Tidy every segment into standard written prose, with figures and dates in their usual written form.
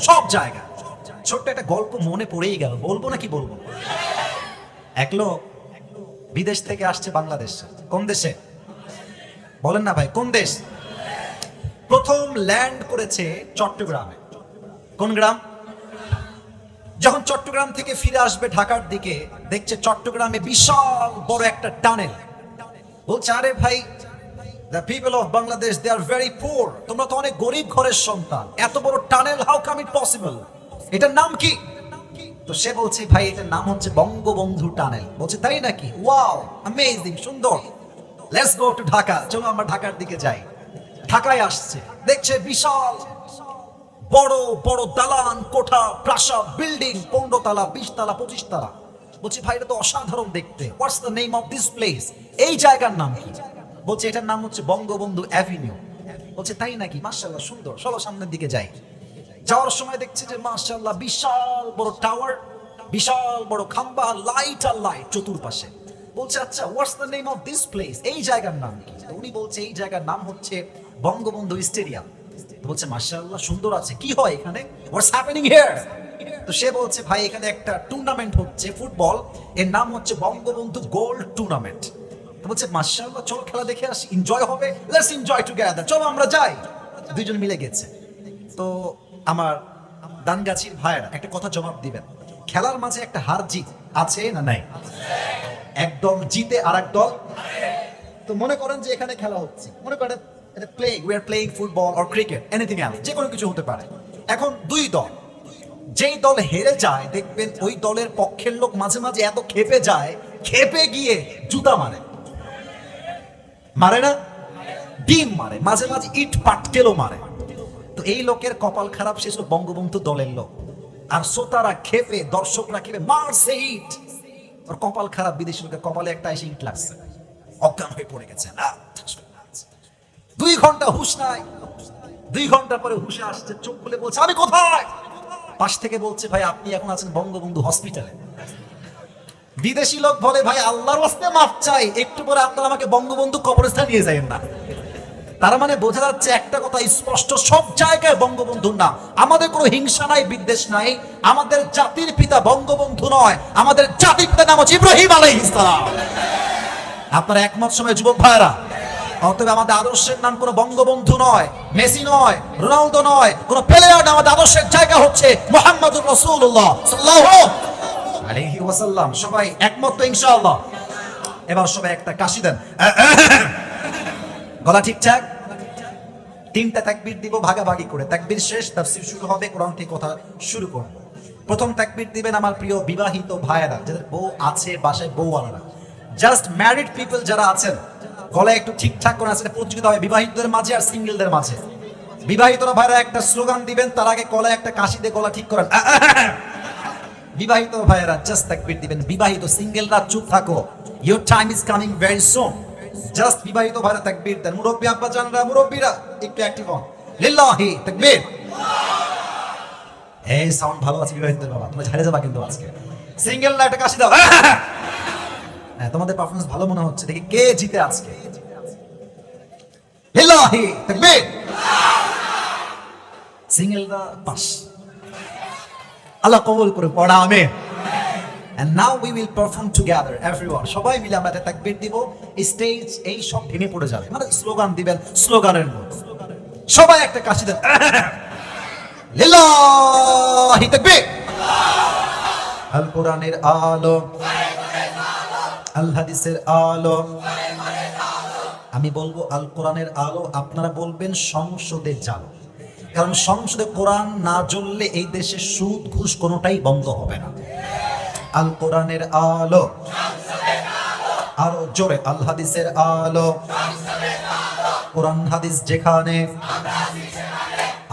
সব জায়গা। ছোট্ট একটা গল্প মনে পড়েই গেল, বলবো নাকি বলবো? এক লোক বিদেশ থেকে আসছে বাংলাদেশ। কোন দেশে বলেন না ভাই, কোন দেশ? প্রথম ল্যান্ড করেছে চট্টগ্রামে। কোন গ্রাম? যখন চট্টগ্রাম থেকে ফিরে আসবে ঢাকার দিকে, দেখছে চট্টগ্রামে বিশাল বড় একটা টানেল। বলছে, আরে ভাই, the people of Bangladesh, they are very poor, তোমরা তো অনেক গরিব ঘরের সন্তান, এত বড় tunnel, how come it possible? এটার নাম কি? তো সে বলছে, ভাই এটার নাম হচ্ছে বঙ্গবন্ধু টানেল। বলছে, তাই নাকি? ওয়াও, অ্যামেজিং, সুন্দর, লেটস গো টু ঢাকা, চলো আমরা ঢাকার দিকে যাই। ঢাকায় আসছে, দেখছে বিশাল বড় বড় দালান কোঠা, প্রাসাদ, বিল্ডিং, 15 তলা, 20 তলা, 25 তলা। বলছি, ভাই এটা তো অসাধারণ দেখতে, what's the name of this place? এই জায়গার নাম কি? বলছে, এটার নাম হচ্ছে বঙ্গবন্ধু অ্যাভিনিউ। বলছে, তাই নাকি? মাশাআল্লাহ, সুন্দর, চলো সামনের দিকে যাই। যাওয়ার সময় দেখছে যে মাশাআল্লাহ বিশাল বড় টাওয়ার, বিশাল বড় খাম্বা, লাইট আর লাইট চতুর্পাশে। বলছে, আচ্ছা, what's the name of this place? এই জায়গার নাম কি? উনি বলছে, এই জায়গার নাম হচ্ছে বঙ্গবন্ধু স্টেডিয়াম। বলছে, মাশাআল্লাহ, সুন্দর আছে, কি হয় এখানে? What's happening here? তো সে বলছে, ভাই এখানে একটা টুর্নামেন্ট হচ্ছে ফুটবল, এর নাম হচ্ছে বঙ্গবন্ধু গোল্ড টুর্নামেন্ট। তো বলছে, মাশাআল্লাহ, চলো খেলা দেখে আসি, এনজয় হবে, লেটস এনজয় টুগেদার, চলো আমরা যাই। দুইজন মিলে গেছে। তো আমার দানগাছির ভাইয়েরা একটা কথা জবাব দিবেন, খেলার মাঝে একটা হার জিত আছে না নাই? এক দল জিতে আর এক দল। তো মনে করেন যে এখানে খেলা হচ্ছে, মনে করেন we are playing football or cricket, anything else, যে কোনো কিছু হতে পারে। এখন দুই দল, যেই দল হেরে যায় দেখবেন ওই দলের পক্ষের লোক মাঝে মাঝে এত খেপে যায়, খেপে গিয়ে জুতা মারে, মারে না? ডিম মারে, মাঝে মাঝে ইট পাটকেলও মারে। তো এই লোকের কপাল খারাপ, সে সব বঙ্গবন্ধু দলের লোক, আর শ্রোতারা খেপে, দর্শকরা খেপে মারছে ইট, ওর কপাল খারাপ, বিদেশি লোকের কপালে একটা এসে ইট লাগছে, অজ্ঞান হয়ে পড়ে গেছে। 2 ঘন্টা হুশ নাই, 2 ঘন্টা পরে হুশে আসছে, চোখ খুলে বলছে, আমি কোথায়? পাশ থেকে বলছে, ভাই আপনি এখন আছেন বঙ্গবন্ধু হসপিটালে। বিদেশি লোক বলে, ভাই আল্লাহর ওয়াস্তে মাফ চাই, একটু পরে আপনারা আমাকে বঙ্গবন্ধু কবরস্থানে নিয়ে যাবেন না। তার মানে বোঝা যাচ্ছে একটা কথা স্পষ্ট, সব জায়গায় বঙ্গবন্ধুর নাম। আমাদের কোনো হিংসা নাই, বিদ্বেষ নাই, আমাদের জাতির পিতা বঙ্গবন্ধু নয়, আমাদের জাতির পিতার নাম হচ্ছে ইব্রাহিম আলাইহিস সালাম। আপনারা একমত সময় যুবক ভাইরা? অতএব আমাদের আদর্শের নাম কোনো বঙ্গবন্ধু নয়, মেসি নয়, রোনালদো নয়, কোনো প্লেয়ার না, আমাদের আদর্শের জায়গা হচ্ছে মুহাম্মদুর রাসূলুল্লাহ সাল্লাল্লাহু আলাইহি ওয়াসাল্লাম। সবাই একমত তো ইনশাআল্লাহ? এবার সবাই একটা কাশি দেন, গলা ঠিকঠাক। 3টা তাকবীর দিব ভাগাভাগি করে, তাকবীর শেষ তাফসীর শুরু হবে, কোরআন থেকে কথা শুরু করব। প্রথম তাকবীর দিবেন আমার প্রিয় বিবাহিত ভাইয়েরা, যাদের বউ আছে বাসায়, বউওয়ালারা, জাস্ট ম্যারিড পিপল যারা আছেন, গলা একটু ঠিকঠাক করে আছে, প্রতিযোগিতা হয় বিবাহিতদের মাঝে আর সিঙ্গেলদের মাঝে। বিবাহিতরা ভাইরা একটা স্লোগান দিবেন, তার আগে গলায় একটা কাশি দিয়ে গলা ঠিক করেন। বিবাহিত ভাইয়েরা জাস্ট তাকবীর দিবেন, বিবাহিত সিঙ্গেলরা চুপ থাকো, your time is coming very soon. Just বিবাহিত ভাইরা তাকবীর দেন, মুরব্বি আব্বা জানরা, মুরব্বিরা একটু অ্যাক্টিভ হন, লিল্লাহি তাকবীর। এই সাউন্ড ভালো আছে বিবাহিতদের, বাবা তোমরা ঝাড়ে যাবা কিন্তু আজকে। সিঙ্গেলরা একটা কাশি দাও, হ্যাঁ তোমাদের পারফরম্যান্স ভালো মনে হচ্ছে, দেখি কে জিতে আজকে। লিল্লাহি তাকবীর। সিঙ্গেলরা পাস, আল্লাহ কবুল করে পড়া, আমিন। And now we will perform together everyone, সবাই মিলে আমরা একটা তাকবীর দিব, স্টেজ এই সব ভেঙে পড়ে যাবে, মানে স্লোগান দিবেন, স্লোগানের মতো সবাই একটা কাশি দেন, লিল্লাহি তাকবীর। আল কোরআনের আলো, আল হাদিসের আলো, আমি বলবো আল কোরআনের আলো, আপনারা বলবেন সংসদে জালো, কারণ সংসদে কোরআন না জ্বললে এই দেশে সুদ ঘুষ কোনোটাই বন্ধ হবে না। আল কোরআনের আলো, আরো জোরে, আল হাদিসের আলো, কোরআন হাদিস যেখানে,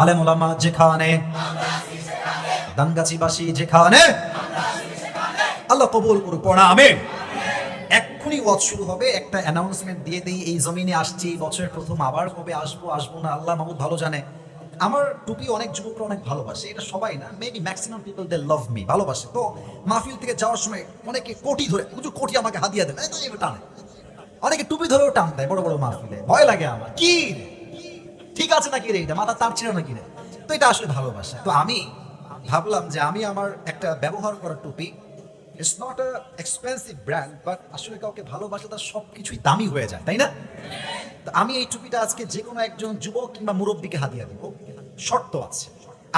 আলেম ওলামা যেখানে, দানগাছিবাসী যেখানে, আল্লাহ কবুল করুক, পড়া আমিন। এক্ষুনি ওয়াজ শুরু হবে, একটা অ্যানাউন্সমেন্ট দিয়ে দেই, এই জমিনে আসছি এই বছরের প্রথম, আবার কবে আসবো আসবো না আল্লাহ মাহমুদ ভালো জানে। আমার টুপি অনেক যুবকরা অনেক ভালোবাসে, এটা সবাই না, maybe maximum people they love me, ভালোবাসে। তো মাহফিল থেকে যাওয়ার সময় অনেকে কোটি ধরে, কিছু কোটি আমাকে হাদিয়া দেয়, টানে, অনেকে টুপি ধরেও টান দেয় বড় বড় মাহফিলে, ভয় লাগে আমার, কি ঠিক আছে নাকি রে, এটা মাথা তার ছিল নাকি রে? তো এটা আসলে ভালোবাসা। তো আমি ভাবলাম যে আমি আমার একটা ব্যবহার করা টুপি, it's not a expensive brand, but আসলে কাউকে ভালোবাসা তার সবকিছুই দামি হয়ে যায়, তাই না? তো আমি এই টুপিটা আজকে যে কোনো একজন যুবক কিংবা মুরব্বীকে হাদিয়া দিব। শর্ত আছে,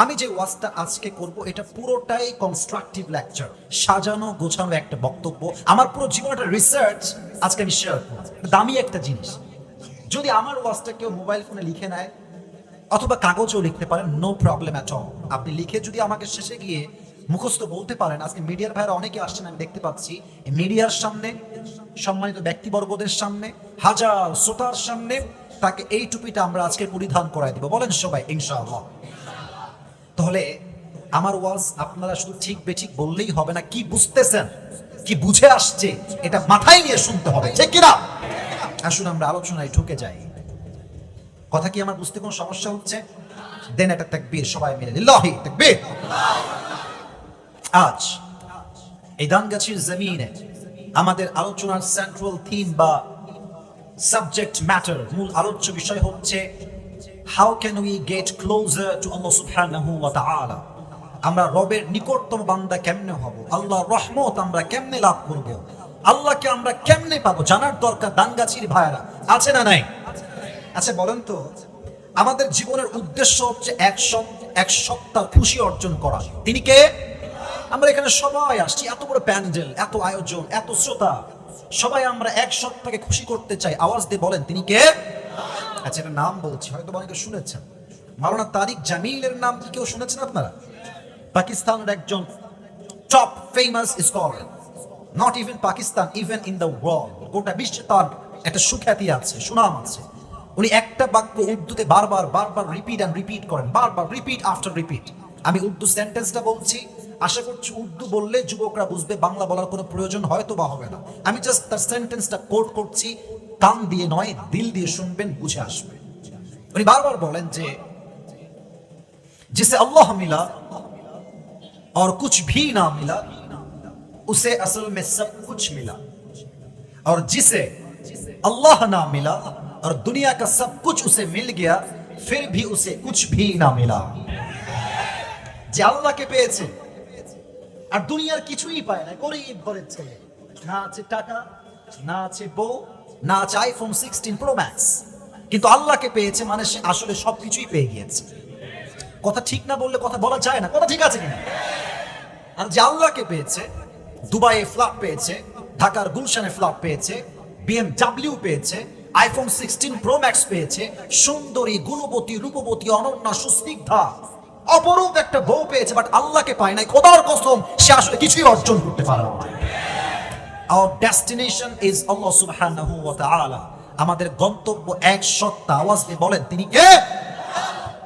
আমি যে ওয়াজটা আজকে করব এটা পুরোটাই কনস্ট্রাকটিভ লেকচার, সাজানো গোছানো একটা বক্তব্য। আমার পুরো জীবনটা রিসার্চ আজকে আমি শেয়ার করব। দামি একটা জিনিস, যদি আমার ওয়াজটা কেউ মোবাইল ফোনে লিখে নেয় অথবা কাগজেও লিখতে পারেন, নো প্রবলেম অ্যাট অল। আপনি লিখে যদি আমাকে শেষে গিয়ে মুখস্থ বলতে পারেন। আজকে মিডিয়ার ভাইরা অনেকে আসছেন, আমি দেখতে পাচ্ছি মিডিয়ার সামনে, সম্মানিত ব্যক্তিবর্গদের সামনে, হাজার শ্রোতার সামনে তাকে এই টুপিটা আমরা আজকে পরিধান করাই দিব। বলেন সবাই ইনশাআল্লাহ। তাহলে আমার ওয়াজ আপনারা শুধু ঠিক বেঠিক বললেই হবে না, কি বুঝতেছেন, কি বুঝে আসছে এটা মাথায় নিয়ে শুনতে হবে, ঠিক কিনা? আসুন আমরা আলোচনায় ঢুকে যাই। কথা কি আমার বুঝতে কোনো সমস্যা হচ্ছে? দেন একটা তাকবীর সবাই মিলে, লিল্লাহি তাকবীর। আজ এই দানগাছির জমিনে আমাদের আলোচনার সেন্ট্রাল থিম বা সাবজেক্ট ম্যাটার, মূল আলোচ্য বিষয় হচ্ছে how can we get closer to Allah সুবহানাহু ওয়া তাআলা। আমরা রবের নিকটতম বান্দা কেমনে হব, আল্লাহর রহমত আমরা কেমনে লাভ করব, আল্লাহকে আমরা কেমনে পাবো, জানার দরকার। দানগাছির ভাইরা আছে না নাই? আচ্ছা বলেন তো, আমাদের জীবনের উদ্দেশ্য হচ্ছে এক সপ্তাহ খুশি অর্জন করা। তিনি কে? আমরা এখানে সবাই আসছি, এত বড় প্যান্ডেল, এত আয়োজন, এত শ্রোতা, সবাই আমরা এক সপ্তাহকে খুশি করতে চাই। আওয়াজ দিয়ে বলেন তিনি কে? আচ্ছা এটা নাম বলছি, হয়তো অনেকে শুনেছেন। মাওলানা তারিক জামিলের নাম কি কেউ শুনেছেন আপনারা? পাকিস্তানের একজন top famous scholar, not even Pakistan, even in the world, গোটা বিশ্বে তার একটা সুখ্যাতি আছে, সুনাম আছে। উনি একটা বাক্য উর্দুতে বারবার বারবার রিপিট অ্যান্ড রিপিট করেন, বারবার রিপিট আফটার রিপিট। আমি উর্দু সেন্টেন্সটা বলছি, আশা করছি উর্দু বললে যুবকরা বুঝবে, বাংলা বলার কোনো প্রয়োজন হয়তো বা হবে না। আমি জাস্ট তার সেন্টেন্সটা কোট করছি, কান দিয়ে নয় দিল দিয়ে শুনবেন, বুঝে আসবে। উনি বারবার বলেন যে जिसे अल्लाह मिला और कुछ भी ना मिला उसे असल में सब कुछ मिला, और जिसे अल्लाह ना मिला और दुनिया का सब कुछ उसे मिल गया फिर भी उसे कुछ भी ना मिला। যে আল্লাহকে পেয়েছে আর দুনিয়ার কিছুই পায় না, গরিব ঘরের ছেলে, না আছে টাকা, না আছে বউ, না আছে আইফোন 16 প্রো ম্যাক্স, কিন্তু আল্লাহকে পেয়েছে মানে সে আসলে সবকিছুই পেয়ে গিয়েছে। কথা ঠিক না বললে কথা বলা যায় না, কথা ঠিক আছে কিনা? আর যে আল্লাহকে পেয়েছে, দুবাইয়ে ফ্ল্যাট পেয়েছে, ঢাকার গুলশানে ফ্ল্যাট পেয়েছে, BMW পেয়েছে, আইফোন 16 প্রো ম্যাক্স পেয়েছে, সুন্দরী, গুণবতী, রূপবতী, অনন্যা, সুস্নিগ্ধা, অপরূপ একটা বউ পেয়েছে, বাট আল্লাহকে পায় নাই। খোদার কসম সে আসলে কিছুই অর্জন করতে পারে না। Our destination is Allah subhanahu wa ta'ala. আমাদের গন্তব্য এক সত্তা। আওয়াজ দিয়ে বলেন তিনি কে?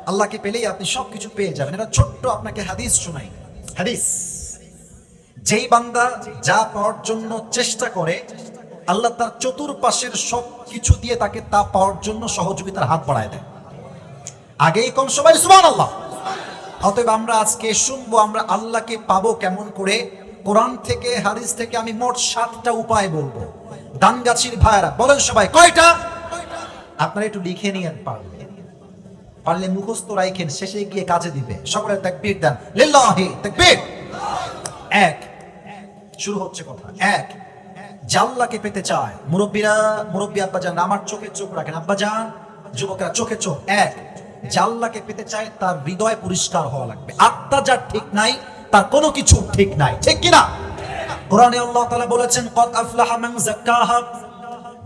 আল্লাহকে পেলেই আপনি সবকিছু পেয়ে যাবেন। এটা ছোট্ট আপনাকে হাদিস শোনাই। হাদিস, যেই বান্দা যা পাওয়ার জন্য চেষ্টা করে, আল্লাহ তার চতুর্পাশের সবকিছু দিয়ে তাকে তা পাওয়ার জন্য সহযোগিতার হাত বাড়ায় দেয়। আগেই কম সবাই সুবহানাল্লাহ। অতএব আমরা আজকে শুনবো আমরা আল্লাহকে পাবো কেমন করে। কোরআন থেকে, হাদিস থেকে আমি মোট 7টা উপায় বলবো। দানগাছির ভাইরা বলেন সবাই কয়টা? আপনারা একটু লিখে নিয়েন, পারলে মুখস্থ রাখেন, শেষে গিয়ে কাজে দিবে। সকলে তাকবীর দেন, লিল্লাহি তাকবীর। এক, শুরু হচ্ছে কথা। এক, যে আল্লাহকে পেতে চায়, মুরব্বী আব্বাজান আমার চোখে চোখ রাখেন, আব্বাজান, যুবকেরা চোখে চোখ। এক, যে আল্লাহকে পেতে চায় তার হৃদয় পরিষ্কার হওয়া লাগবে। আত্মা যার ঠিক নাই তার কোনো কিছু ঠিক নাই, ঠিক কিনা? কোরআনে আল্লাহ তাআলা বলেছেন কদ আফলাহা মান যাক্কাহা,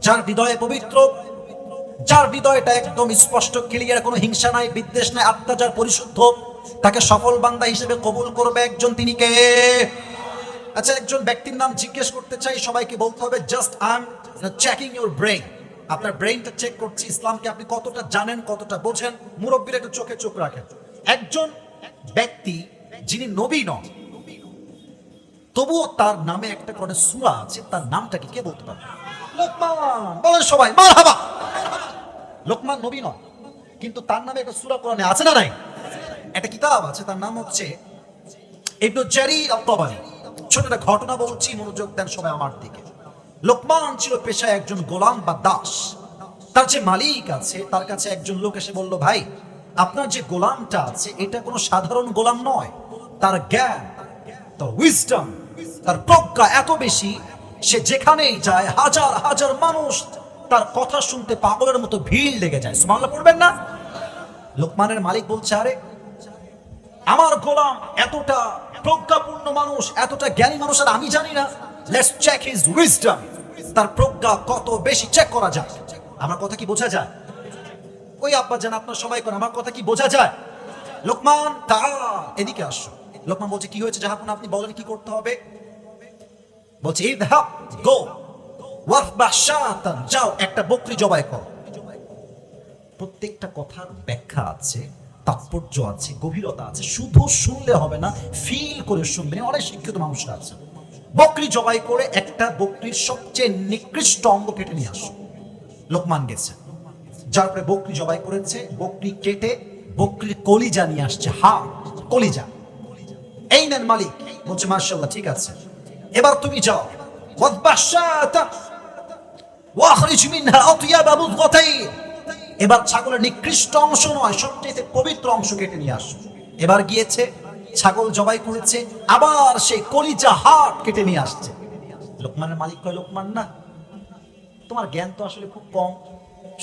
যার হৃদয় পবিত্র, যার হৃদয়টা একদম স্পষ্ট ক্লিয়ার, কোনো হিংসা নাই, বিদ্বেষ নাই, আত্মা যার পরিশুদ্ধ, তাকে সফল বান্দা হিসেবে কবুল করবে একজন, তিনি কে? আচ্ছা, একজন ব্যক্তির নাম জিজ্ঞেস করতে চাই, সবাইকে বলতে হবে just I am checking your brain. আপনার ব্রেইনটা চেক করছি, ইসলামকে আপনি কতটা জানেন, কতটা বোঝেন। মুরব্বীরা একটু চোখে চোখ রাখেন। একজন ব্যক্তি যিনি নবী নন, তবুও তার নামে একটা করে সূরা আছে, তার নামটা কি কে বলতে পারবে? লোকমান। বলেন সবাই মারহাবা। লোকমান নবী নয়, কিন্তু তার নামে একটা সূরা কোরআনে আছে না নাই? একটা কিতাব আছে, তার নাম হচ্ছে ইবনে জারীর আত-তাবারী। ছোট একটা ঘটনা বলছি, মনোযোগ দেন সবাই আমার দিকে। লোকমান ছিল পেশায় একজন গোলাম বা দাস। তার যে মালিক আছে, তার কাছে একজন লোক এসে বলল, ভাই আপনার যে গোলামটা আছে এটা কোনো সাধারণ গোলাম নয়। তার জ্ঞান, তার উইজডম, তার প্রজ্ঞা এত বেশি, সে যেখানেই যায় হাজার হাজার মানুষ তার কথা শুনতে পাগলের মতো ভিড় লেগে যায়। সুবহানাল্লাহ পড়বেন না? লোকমানের মালিক বলছে, আরে আমার গোলাম এতটা প্রজ্ঞাপূর্ণ মানুষ, এতটা জ্ঞানী মানুষ, আর আমি জানি না। Let's check his wisdom. তার প্রজ্ঞা কত বেশি চেক করা যায়। আমার কথা কি বোঝা যায়? ওই আব্বা জান আপনার সবাই কোন, আমার কথা কি বোঝা যায়? লোকমান তা এদিকে আসো। লোকমান বলছে, কি হয়েছে জাহাপনা, আপনি বলেন কি করতে হবে। বলছে, ইযহাব গো ওয়াফবাহ শাতান, যাও একটা বকরি জবাই করো। প্রত্যেকটা কথার ব্যাখ্যা আছে, তাৎপর্য আছে, গভীরতা আছে। শুধু শুনলে হবে না, ফিল করে শুনবেন। অনেক শিক্ষিত মানুষরা আছে। বকরি জবাই করে একটা বকরির সবচেয়ে নিকৃষ্ট অঙ্গ কেটে নিয়ে আসো। লোকমান গেছে, যার পরে বকরি জবাই করেছে, বকরি কেটে বকরির কলিজা নিয়ে আসছে। কলিজা এই নেন মালিক। বলছে, মাশাআল্লাহ, ঠিক আছে, এবার তুমি যাও ওয়াদবাহ শাতান ওয়াখরিজ মিনহা আতয়াবা মুদগাতাইন। এবার ছাগলের নিকৃষ্ট অংশ নয়, সবচেয়ে পবিত্র অংশ কেটে নিয়ে আসো। এবার গিয়েছে, ছাগল জবাই করেছে, আবার সেই কলিজা হাড় কেটে নিয়ে আসছে। লোকমানের মালিক কয়, লোকমান না, তোমার জ্ঞান তো আসলে খুব কম।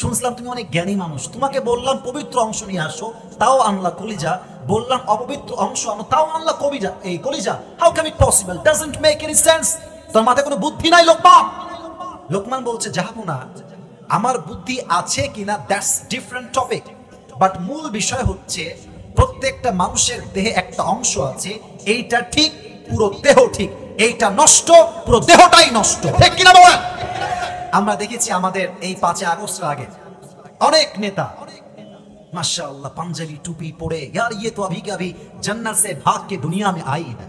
শুনছিলাম তুমি অনেক জ্ঞানী মানুষ, তোমাকে বললাম পবিত্র অংশ নিয়ে আসো, তাও আনলা কলিজা। বললাম অপবিত্র অংশ আনো, তাও আনলা কলিজা। How can it possible? Doesn't make any sense. তোর মাথায় কোনো বুদ্ধি নাই লোকমান। লোকমান বলছে, জাহাপনা, আমার বুদ্ধি আছে কিনা দ্যাটস ডিফারেন্ট টপিক, বাট মূল বিষয় হচ্ছে প্রত্যেকটা মানুষের দেহে একটা অংশ আছে, এইটা ঠিক, পুরো দেহ ঠিক, এইটা নষ্ট, পুরো দেহটাই নষ্ট। ঠিক কিনা বলেন? আমরা দেখেছি আমাদের এই 5 আগস্টের আগে অনেক নেতা মাশাআল্লাহ পাঞ্জাবি টুপি পরে, यार ये तो अभी के अभी जन्नत से भाग के दुनिया में आई है।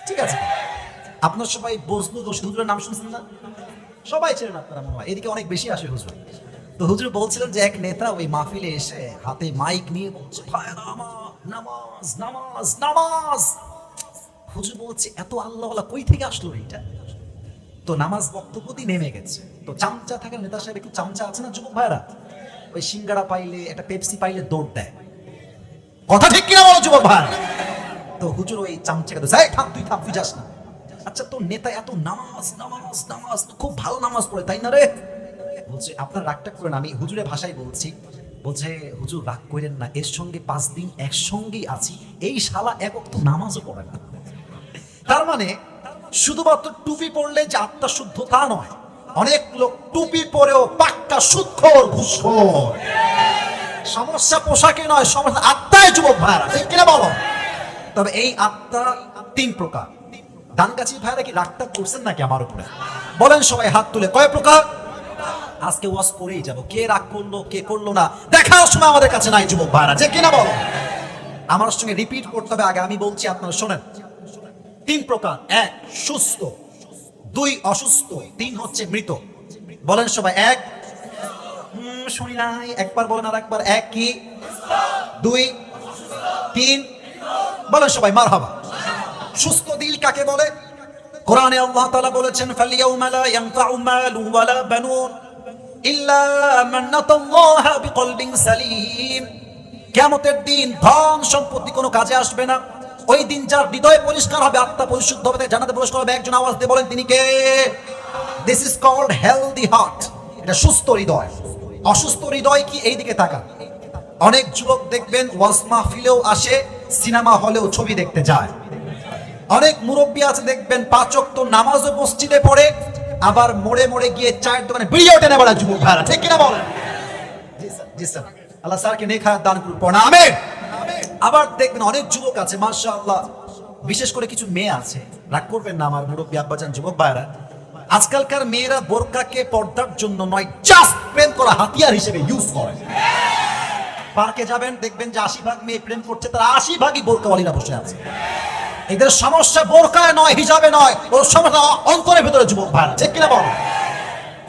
ঠিক আছে, আপনার সবাই বজলু হুজুরের নাম শুনছেন না? সবাই চেনেন আপনারা মনে হয়, এদিকে অনেক বেশি আসে হুজুর। তো হুজুর বলছিলেন যে এক নেতা ওই মাহফিলে এসে হাতে মাইক নিয়ে বলছে, ভাইরা আমার, নামাজ নামাজ নামাজ। হুজুর বলছে, এত আল্লাহওয়ালা কই থেকে আসলো এটা? তো নামাজ বক্তব্য দিয়ে নেমে গেছে। তো চামচা থাকা নেতা সাহেব, একটু চামচা আছে না যুবক ভাইরা, ওই সিঙ্গারা পাইলে, একটা পেপসি পাইলে দৌড় দেয়। কথা ঠিক কিনা বলো যুবক ভাই? তো হুজুর ওই চামচাকে থাম, তুই যাস না। আচ্ছা, তোর নেতা এত নামাজ নামাজ নামাজ, তো খুব ভালো নামাজ পড়ে তাই না রে? বলছে, আপনার রাগটা করেন, আমি হুজুরের ভাষায় বলছি। বলছে, হুজুর রাগ করেন না, এর সঙ্গে 5 দিন একসঙ্গেই আছি, এই শালা এক ওয়াক্ত নামাজও পড়ে না। তার মানে শুধুমাত্র টুপি পড়লে যে আত্মা শুদ্ধ তা নয়, অনেক লোক টুপি পরেও পাক্কা সুদখোর, ঘুষখোর। সমস্যা পোশাকে নয়, সমস্যা আত্মায় যুবক ভাইরা, ঠিক কিনা বলো? তবে এই আত্মা 3 প্রকার। ধানগাছি ভাইরা কি রাগটা করছেন নাকি আমার উপরে? বলেন সবাই হাত তুলে, কয় প্রকার? আজকে ওয়াজ করেই যাব, কে রাগ করলো কে করলো না দেখার সময় আমাদের কাছে নাই যুবক ভাইরা, ঠিক কিনা বলো? আমার সঙ্গে রিপিট করতে হবে, আগে আমি বলছি আপনারা শোনেন। 3 প্রকার: 1 সুস্থ, 2 অসুস্থ, 3 হচ্ছে মৃত। বলেন সবাই, 1 শুনি নাই, একবার বলেন আর একবার। 1 কি? 2 3 বলেন সবাই মারহাবা। সুস্থ দিল কাকে বলে? কোরআনে আল্লাহ তাআলা বলেছেন, ফালিয়াউমা লা ইয়ানফাউ মালু ওয়ালা বানুন ইল্লা মান আতাল্লাহা বিকলবিন সালিম। কিয়ামতের দিন ধন সম্পত্তি কোনো কাজে আসবে না। ওই দিন যার হৃদয় পরিষ্কার হবে, আত্মা পরিশুদ্ধ হবে, জান্নাতে প্রবেশ করবে। একজন আওয়াজ দিয়ে বলেন, তিনি কে? This is called healthy heart. এটা সুস্থ হৃদয়। অসুস্থ হৃদয় কি? এই দিকে তাকান। অনেক যুবক দেখবেন ওয়াজ মাহফিলেও আসে, সিনেমা হলেও ছবি দেখতে যায়। অনেক মুরব্বী আছে দেখবেন 5 ওয়াক্ত নামাজও মসজিদে পড়ে, আবার মোড়ে মোড়ে গিয়ে চায়ের দোকানে বিড়িও টেনে বেড়ায় যুবক ভাইরা, ঠিক কিনা বলেন? জি স্যার, আল্লাহ স্যারকে নেক হায়াত দান করুন, পড়া আমিন। আবার দেখবেন অনেক যুবক আছে মাশাআল্লাহ, বিশেষ করে কিছু মেয়ে আছে, রাগ করবেন না আমার মুরব্বী আব্বাজান যুবক ভাইরা, আজকালকার মেয়েরা বোরকাকে পর্দার জন্য নয়, জাস্ট প্রেম করা হাতিয়ার হিসেবে ইউজ করে। পার্কে যাবেন দেখবেন যে 80% মেয়ে প্রেম করছে, তার 80%ই বোরকাওয়ালীরা বসে আছে। এদের সমস্যা বোরকায় নয়, হিজাবে নয়, ওর সমস্যা অন্তরের ভিতরে যুবক ভাইরা, ঠিক কিনা বল?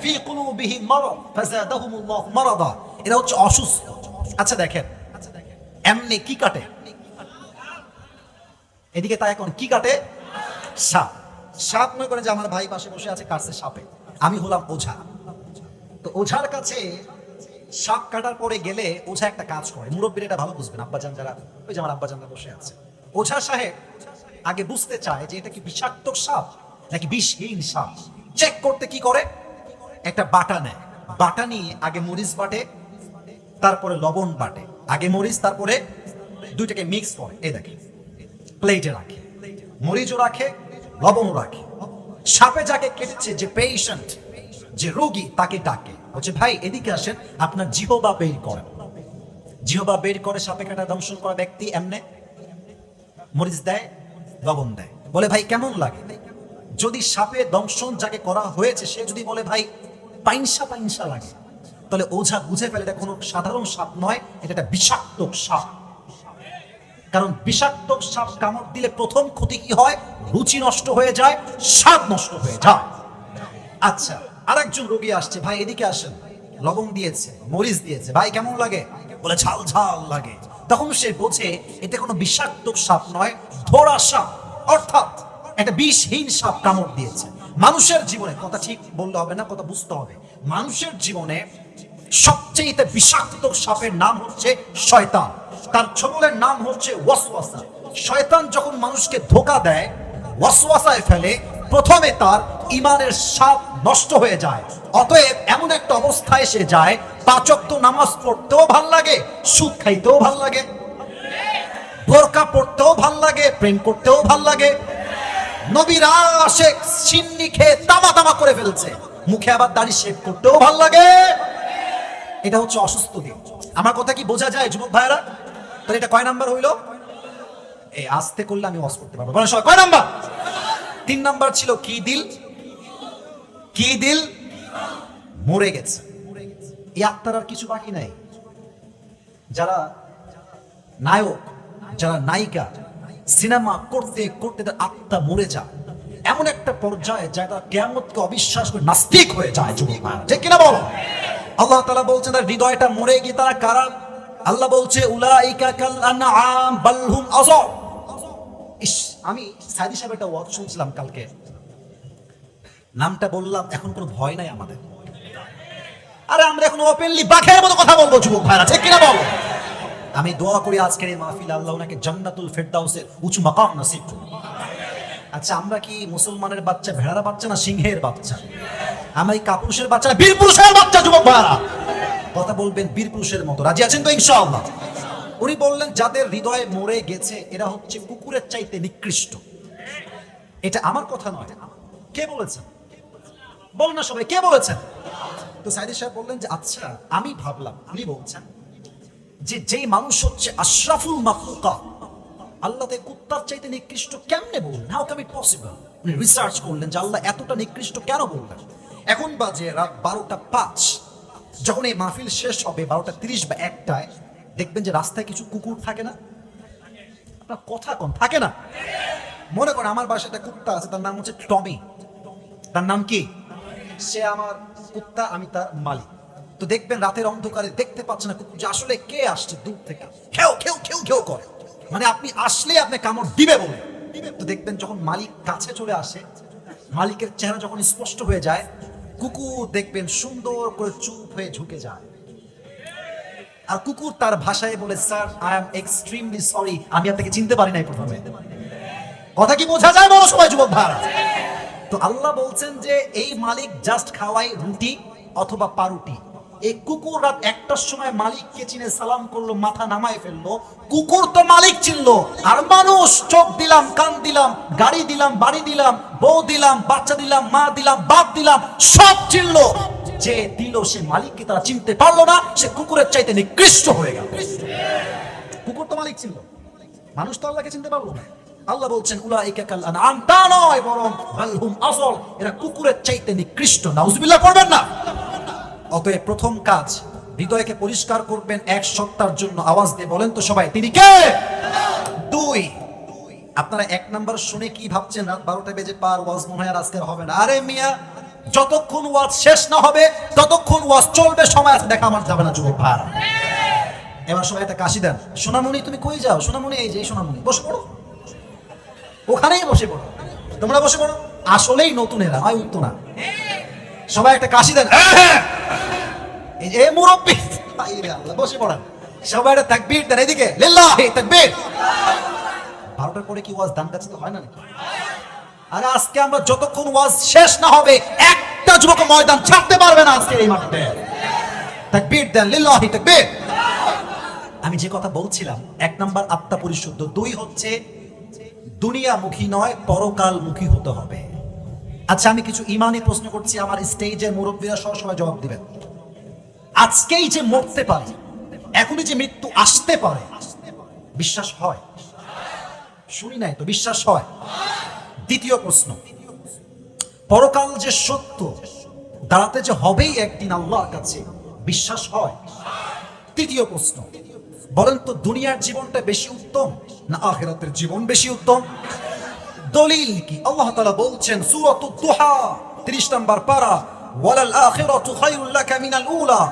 ফি কুলুবিহিম মারাদ ফাযাদাহুমুল্লাহু মারাদা। এরা হচ্ছে অসুস্থ। আচ্ছা দেখেন, এমনি কি কাটে? এদিকে তাই এখন কি কাটে? সাপ। সাপ মনে করে যে আমার ভাই পাশে বসে আছে, কাটছে সাপে। আমি হলাম ওঝা। তো ওঝার কাছে সাপ কাটার পরে গেলে ওঝা একটা কাজ করে, মুরব্বীরা এটা ভালো বুঝবেন, আব্বাজান যারা, ওই যে আমার আব্বাজানরা বসে আছে, ওঝা সাহেব আগে বুঝতে চায় যে এটা কি বিষাক্ত সাপ নাকি বিষহীন সাপ। চেক করতে কি করে, একটা বাটা নেয়, বাটা নিয়ে আগে মরিচ বাটে, তারপরে লবণ বাটে, আগে মরিচ তারপরে দুইটাকে মিক্স করে, এই দেখে প্লেটে রাখে, মরিচও রাখে লবণও রাখে। সাপে যাকে কেটেছে, যে পেশেন্ট, যে রোগী, তাকে ডাকে, বলছে ভাই এদিকে আসেন, আপনার জিহ্বা বের করেন। জিহ্বা বের করে সাপে কাটা দংশন করা ব্যক্তি এমনে মরিচ দেয়, লবণ দেয়, বলে ভাই কেমন লাগে। যদি সাপে দংশন যাকে করা হয়েছে সে যদি বলে ভাই পাইনসা পাইনসা লাগে, তাহলে ওঝা বুঝে ফেলে এটা কোনো সাধারণ সাপ নয়, এটা একটা বিষাক্ত সাপ। কারণ বিষাক্ত সাপ কামড় দিলে প্রথম ক্ষতি কি হয়, রুচি নষ্ট হয়ে যায়, স্বাদ নষ্ট হয়ে যায়। আচ্ছা, আরেকজন রোগী আসছে, ভাই এদিকে আসেন, লবণ দিয়েছে, মরিচ দিয়েছে, ভাই কেমন লাগে, বলে ঝাল ঝাল লাগে। তখন সে বোঝে এটা কোনো বিষাক্ত সাপ নয়, ধরা সাপ, অর্থাৎ একটা বিষহীন সাপ কামড় দিয়েছে। মানুষের জীবনে, কথা ঠিক বললে হবে না, কথা বুঝতে হবে, মানুষের জীবনে সবচেয়ে বিষাক্ত সাপের নাম হচ্ছে শয়তান, তার ছবলের নাম হচ্ছে ওয়াসওয়াসা। শয়তান যখন মানুষকে ধোঁকা দেয়, ওয়াসওয়াসায় ফেলে, প্রথমে তার ঈমানের স্বাদ নষ্ট হয়ে যায়। অতএব এমন একটা অবস্থায় সে যায়, 5 ওয়াক্ত নামাজ পড়তেও ভাল লাগে, সুদ খাইতেও ভাল লাগে, বোরকা পড়তেও ভাল লাগে, প্রেম করতেও ভাল লাগে, নবীর আশিক সিন্নি খেয়ে তামা তামা করে ফেলছে, মুখে আবার দাড়ি শেভ করতেও ভাল লাগে। এটা হচ্ছে অসুস্থ দিক। আমার কথা কি বোঝা যায় যুবক ভাইরা? তাহলে এটা কয় নাম্বার হইলো? এই আস্তে করলে আমি ওয়াজ করতে পারবো, বলেন সবাই কয় নাম্বার? 3 নাম্বার ছিল কি দিল, কি দিল মরে গেছে। এই আত্মার আর কিছু বাকি নাই। যারা নায়ক, যারা নায়িকা, সিনেমা করতে করতে তার আত্মা মরে যায়, এমন একটা পর্যায়ে যায় তারা কিয়ামতকে অবিশ্বাস করে নাস্তিক হয়ে যায়। যুবক ভাইরা ঠিক কিনা বলো? আল্লাহ তাআলা বলছেন তার হৃদয়টা মরে গিয়ে তারা কারা? আল্লাহ বলছে উলাইকা কাল আনআম বাল হুম আযাল। আমি সাইদি সাহেব একটা ওয়াজ শুনছিলাম কালকে, নামটা বললাম, এখন কোনো ভয় নাই আমাদের। আরে আমরা এখন ওপেনলি বাঘের মতো কথা বলবো যুবক ভাইরা ঠিক কিনা বলো? আমি দোয়া করি আজকের এই মাহফিলে আল্লাহ ওনাকে জান্নাতুল ফেরদাউসের উঁচু মাকাম নসিব করুন। আচ্ছা, আমরা কি মুসলমানের বাচ্চা, ভেড়ার বাচ্চা না সিংহের বাচ্চা? আমরা এই কাপুরুষের বাচ্চা না বীর পুরুষের বাচ্চা? যুবক ভাইরা কথা বলবেন বীর পুরুষের মতো, রাজি আছেন তো ইনশাআল্লাহ? উনি বললেন যাদের হৃদয় মরে গেছে এরা হচ্ছে কুকুরের চাইতে নিকৃষ্ট। এটা আমার কথা নয়, কে বলেছেন? বলুন না সবাই, কে বলেছেন? তো সাইদি সাহেব বললেন যে আচ্ছা, আমি ভাবলাম উনি বলছেন যে যেই মানুষ হচ্ছে আশরাফুল মাখলুকাত, আল্লাহ তাকে কুত্তার চাইতে নিকৃষ্ট কেমনে বললেন? How can it possible? উনি রিসার্চ করলেন যে আল্লাহ এতটা নিকৃষ্ট কেন বললেন। এখন বাজে রাত 12টা 5। যখন এই মাহফিল শেষ হবে 12টা 30 বা 1টায়, দেখবেন যে রাস্তায় কিছু কুকুর থাকে না? আপনার কথা কোন থাকে না? মনে করেন আমার বাসায় একটা কুত্তা আছে, তার নাম হচ্ছে টমি। তার নাম কি? সে আমার কুত্তা, আমি তার মালিক। তো দেখবেন রাতের অন্ধকারে দেখতে পাচ্ছে না কুকুর যে আসলে কে আসছে দূর থেকে, খেউ খেউ খেউ খেউ করে, মানে আপনি আসলে আপনি কামড় দিবে বলে। তো দেখবেন যখন মালিক কাছে চলে আসে, মালিকের চেহারা যখন স্পষ্ট হয়ে যায়, কুকুর দেখবেন সুন্দর করে চুপ হয়ে ঝুঁকে যায়। আর কুকুর তার ভাষায় বলে, sir I am extremely sorry, আমি আপনাকে চিনতে পারি নাই প্রথমে। কথা কি বোঝা যায় বলো সবাই যুবক ভাইরা? তো আল্লাহ বলছেন যে এই মালিক জাস্ট খাওয়াই রুটি অথবা পাউরুটি। এই কুকুর রাত 1টার সময় মালিককে চিনে সালাম করলো, মাথা নামায় ফেললো। কুকুর তো মালিক চিনলো, আর মানুষ চোখ দিলাম, কান দিলাম, গাড়ি দিলাম, বাড়ি দিলাম, বউ দিলাম, বাচ্চা দিলাম, মা দিলাম, বাপ দিলাম, সব চিনলো। যে দিল সে মালিককে তারা চিনতে পারলো না, সে কুকুরের চাইতে নিকৃষ্ট হয়ে গেল। কুকুর তো মালিক চিনলো, মানুষ তো আল্লাহকে চিনতে পারলো না। আল্লাহ বলছেন উলাইকা কাল আনআম, তা নয় বরং বাল হুম আযাল, এরা কুকুরের চাইতে নিকৃষ্ট। নাউযুবিল্লাহ করবেন না? অতএব প্রথম কাজ, হৃদয়কে পরিষ্কার করবেন 1 সপ্তাহের জন্য। আওয়াজ দিয়ে বলেন তো সবাই, তিনি কে? 2। আপনারা 1 নাম্বার শুনে কি ভাবছেন? রাত 12টা বেজে পার, ওয়াজ মনে হয় আর আজকে হবে না। আরে মিয়া, যতক্ষণ ওয়াজ শেষ না হবে ততক্ষণ ওয়াজ চলবে, সময় আছে দেখা আমার যাবে না যুবক ভাই। এবার সবাই একটা কাশি দেন। সোনামণি তুমি কই যাও? সোনামণি এই যে সোনামণি, বসে পড়ো, ওখানেই বসে পড়ো, তোমরা বসে পড়ো। আসলেই নতুন এরা হয় উঠতো না। সবাই একটা কাশি দেন। এই যে মুরব্বী হায় রে আল্লাহ, বসে পড়েন সবাই, একটা তাকবীর দেন এদিকে, লিল্লাহি তাকবীর। 12টার পরে কি ওয়াজ দান কাছে তো হয় না নাকি? আরে আজকে আমরা যতক্ষণ ওয়াজ শেষ না হবে একটা যুবক ময়দান ছাড়তে পারবে না আজকে এই মাঠে। তাকবীর দেন, লিল্লাহি তাকবীর। আমি যে কথা বলছিলাম, 1 নাম্বার আত্মা পরিশুদ্ধ, 2 হচ্ছে দুনিয়ামুখী নয় পরকালমুখী হতে হবে। আচ্ছা আমি কিছু ইমানি প্রশ্ন করছি, আমার স্টেজের মুরব্বীরা সব সময় জবাব দিবেন। আজকেই যে মরতে পারে, এখনই যে মৃত্যু আসতে পারে, বিশ্বাস হয়? শুনি নাই তো, বিশ্বাস হয়? দ্বিতীয় প্রশ্ন, পরকাল যে সত্য, দাঁড়াতে যে হবেই একদিন আল্লাহর কাছে, বিশ্বাস হয়? তৃতীয় প্রশ্ন, বলেন তো দুনিয়ার জীবনটা বেশি উত্তম না আখিরাতের জীবন বেশি উত্তম? দলিল কি? আল্লাহ তাআলা বলছেন সূরাতুদ দুহা 30 নম্বর পারা, ওয়ালাল আখিরাতু খায়রুল লাকা মিনাল উলা।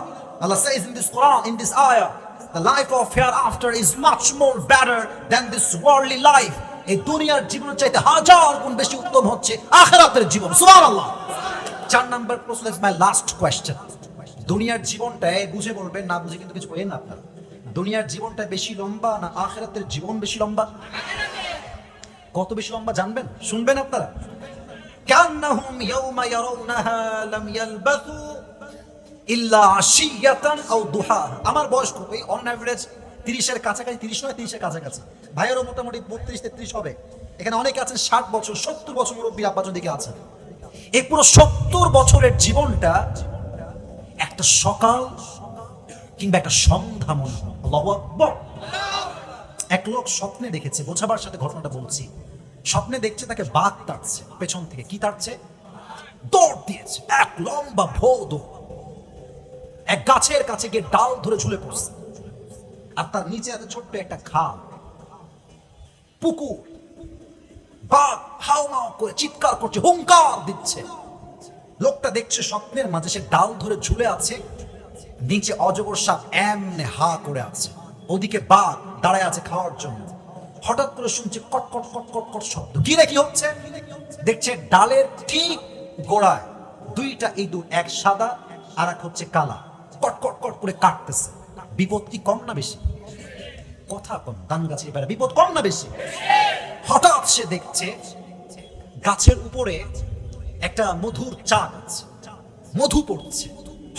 Allah says in this Quran, in this ayah, the life of hereafter is much more better than this worldly life. এই দুনিয়ার জীবনের চাইতে হাজার গুণ বেশি উত্তম হচ্ছে আখিরাতের জীবন। সুবহানাল্লাহ। 4 নম্বর প্রশ্ন, ইজ মাই লাস্ট কোয়েশ্চেন। দুনিয়ার জীবনটা বুঝে বলবেন, না বুঝে কিন্তু কিছু বলেন না আপনারা। দুনিয়ার জীবনটা বেশি লম্বা না আখিরাতের জীবন বেশি লম্বা? কত বেশি লম্বা জানবেন? শুনবেন আপনারা? কান্নাহুম ইয়াওমা ইয়ারাউনাহা লাম ইয়ালবাথু ইল্লা আশিয়াতান আও দুহা। আমার বয়স কত? এই অন এভারেজ 30 এর কাছাকাছি, 30 নয় 30 এর কাছাকাছি। ভাইয়েরও মোটামুটি 32 33 হবে। এখানে অনেকে আছেন 60 বছর 70 বছর মুরব্বী আব্বাজন দিকে আছেন। এই পুরো 70 বছরের জীবনটা একটা সকাল কিংবা একটা সন্ধ্যা মনে হয়। আল্লাহু আকবার। এক লোক স্বপ্নে দেখেছে, বোঝাবার সাথে ঘটনাটা বলছি। স্বপ্নে দেখছে তাকে বাঘ তাড়ছে পেছন থেকে। কি তাড়ছে? দৌড় দিয়েছে, এক লম্বা ভোদ, এক গাছের কাছে গিয়ে ডাল ধরে ঝুলে পড়ছে। আর তার নিচে এত ছোট্ট একটা খাল, পুকুর। বাঘ হাউ মাউ করে চিৎকার করছে, হুঙ্কার দিচ্ছে। লোকটা দেখছে স্বপ্নের মাঝে সে ডাল ধরে ঝুলে আছে, নিচে অজগর সাপ এমনে হা করে আছে, ওদিকে বাঘ দাঁড়ায় আছে খাওয়ার জন্য। হঠাৎ করে শুনছে কট কট কট কট কট শব্দ। কি রে, কি হচ্ছে? দেখছে ডালের ঠিক গোড়ায় 2টা ইঁদুর, এক সাদা আর এক হচ্ছে কালা, কট কট কট করে কাটতেছে। বিপদ কি কম না বেশি? কথা কম, ধান গাছের বেড়া, বিপদ কম না বেশি? হঠাৎ সে দেখছে গাছের উপরে একটা মধুর চা গাছ, মধু পড়ছে।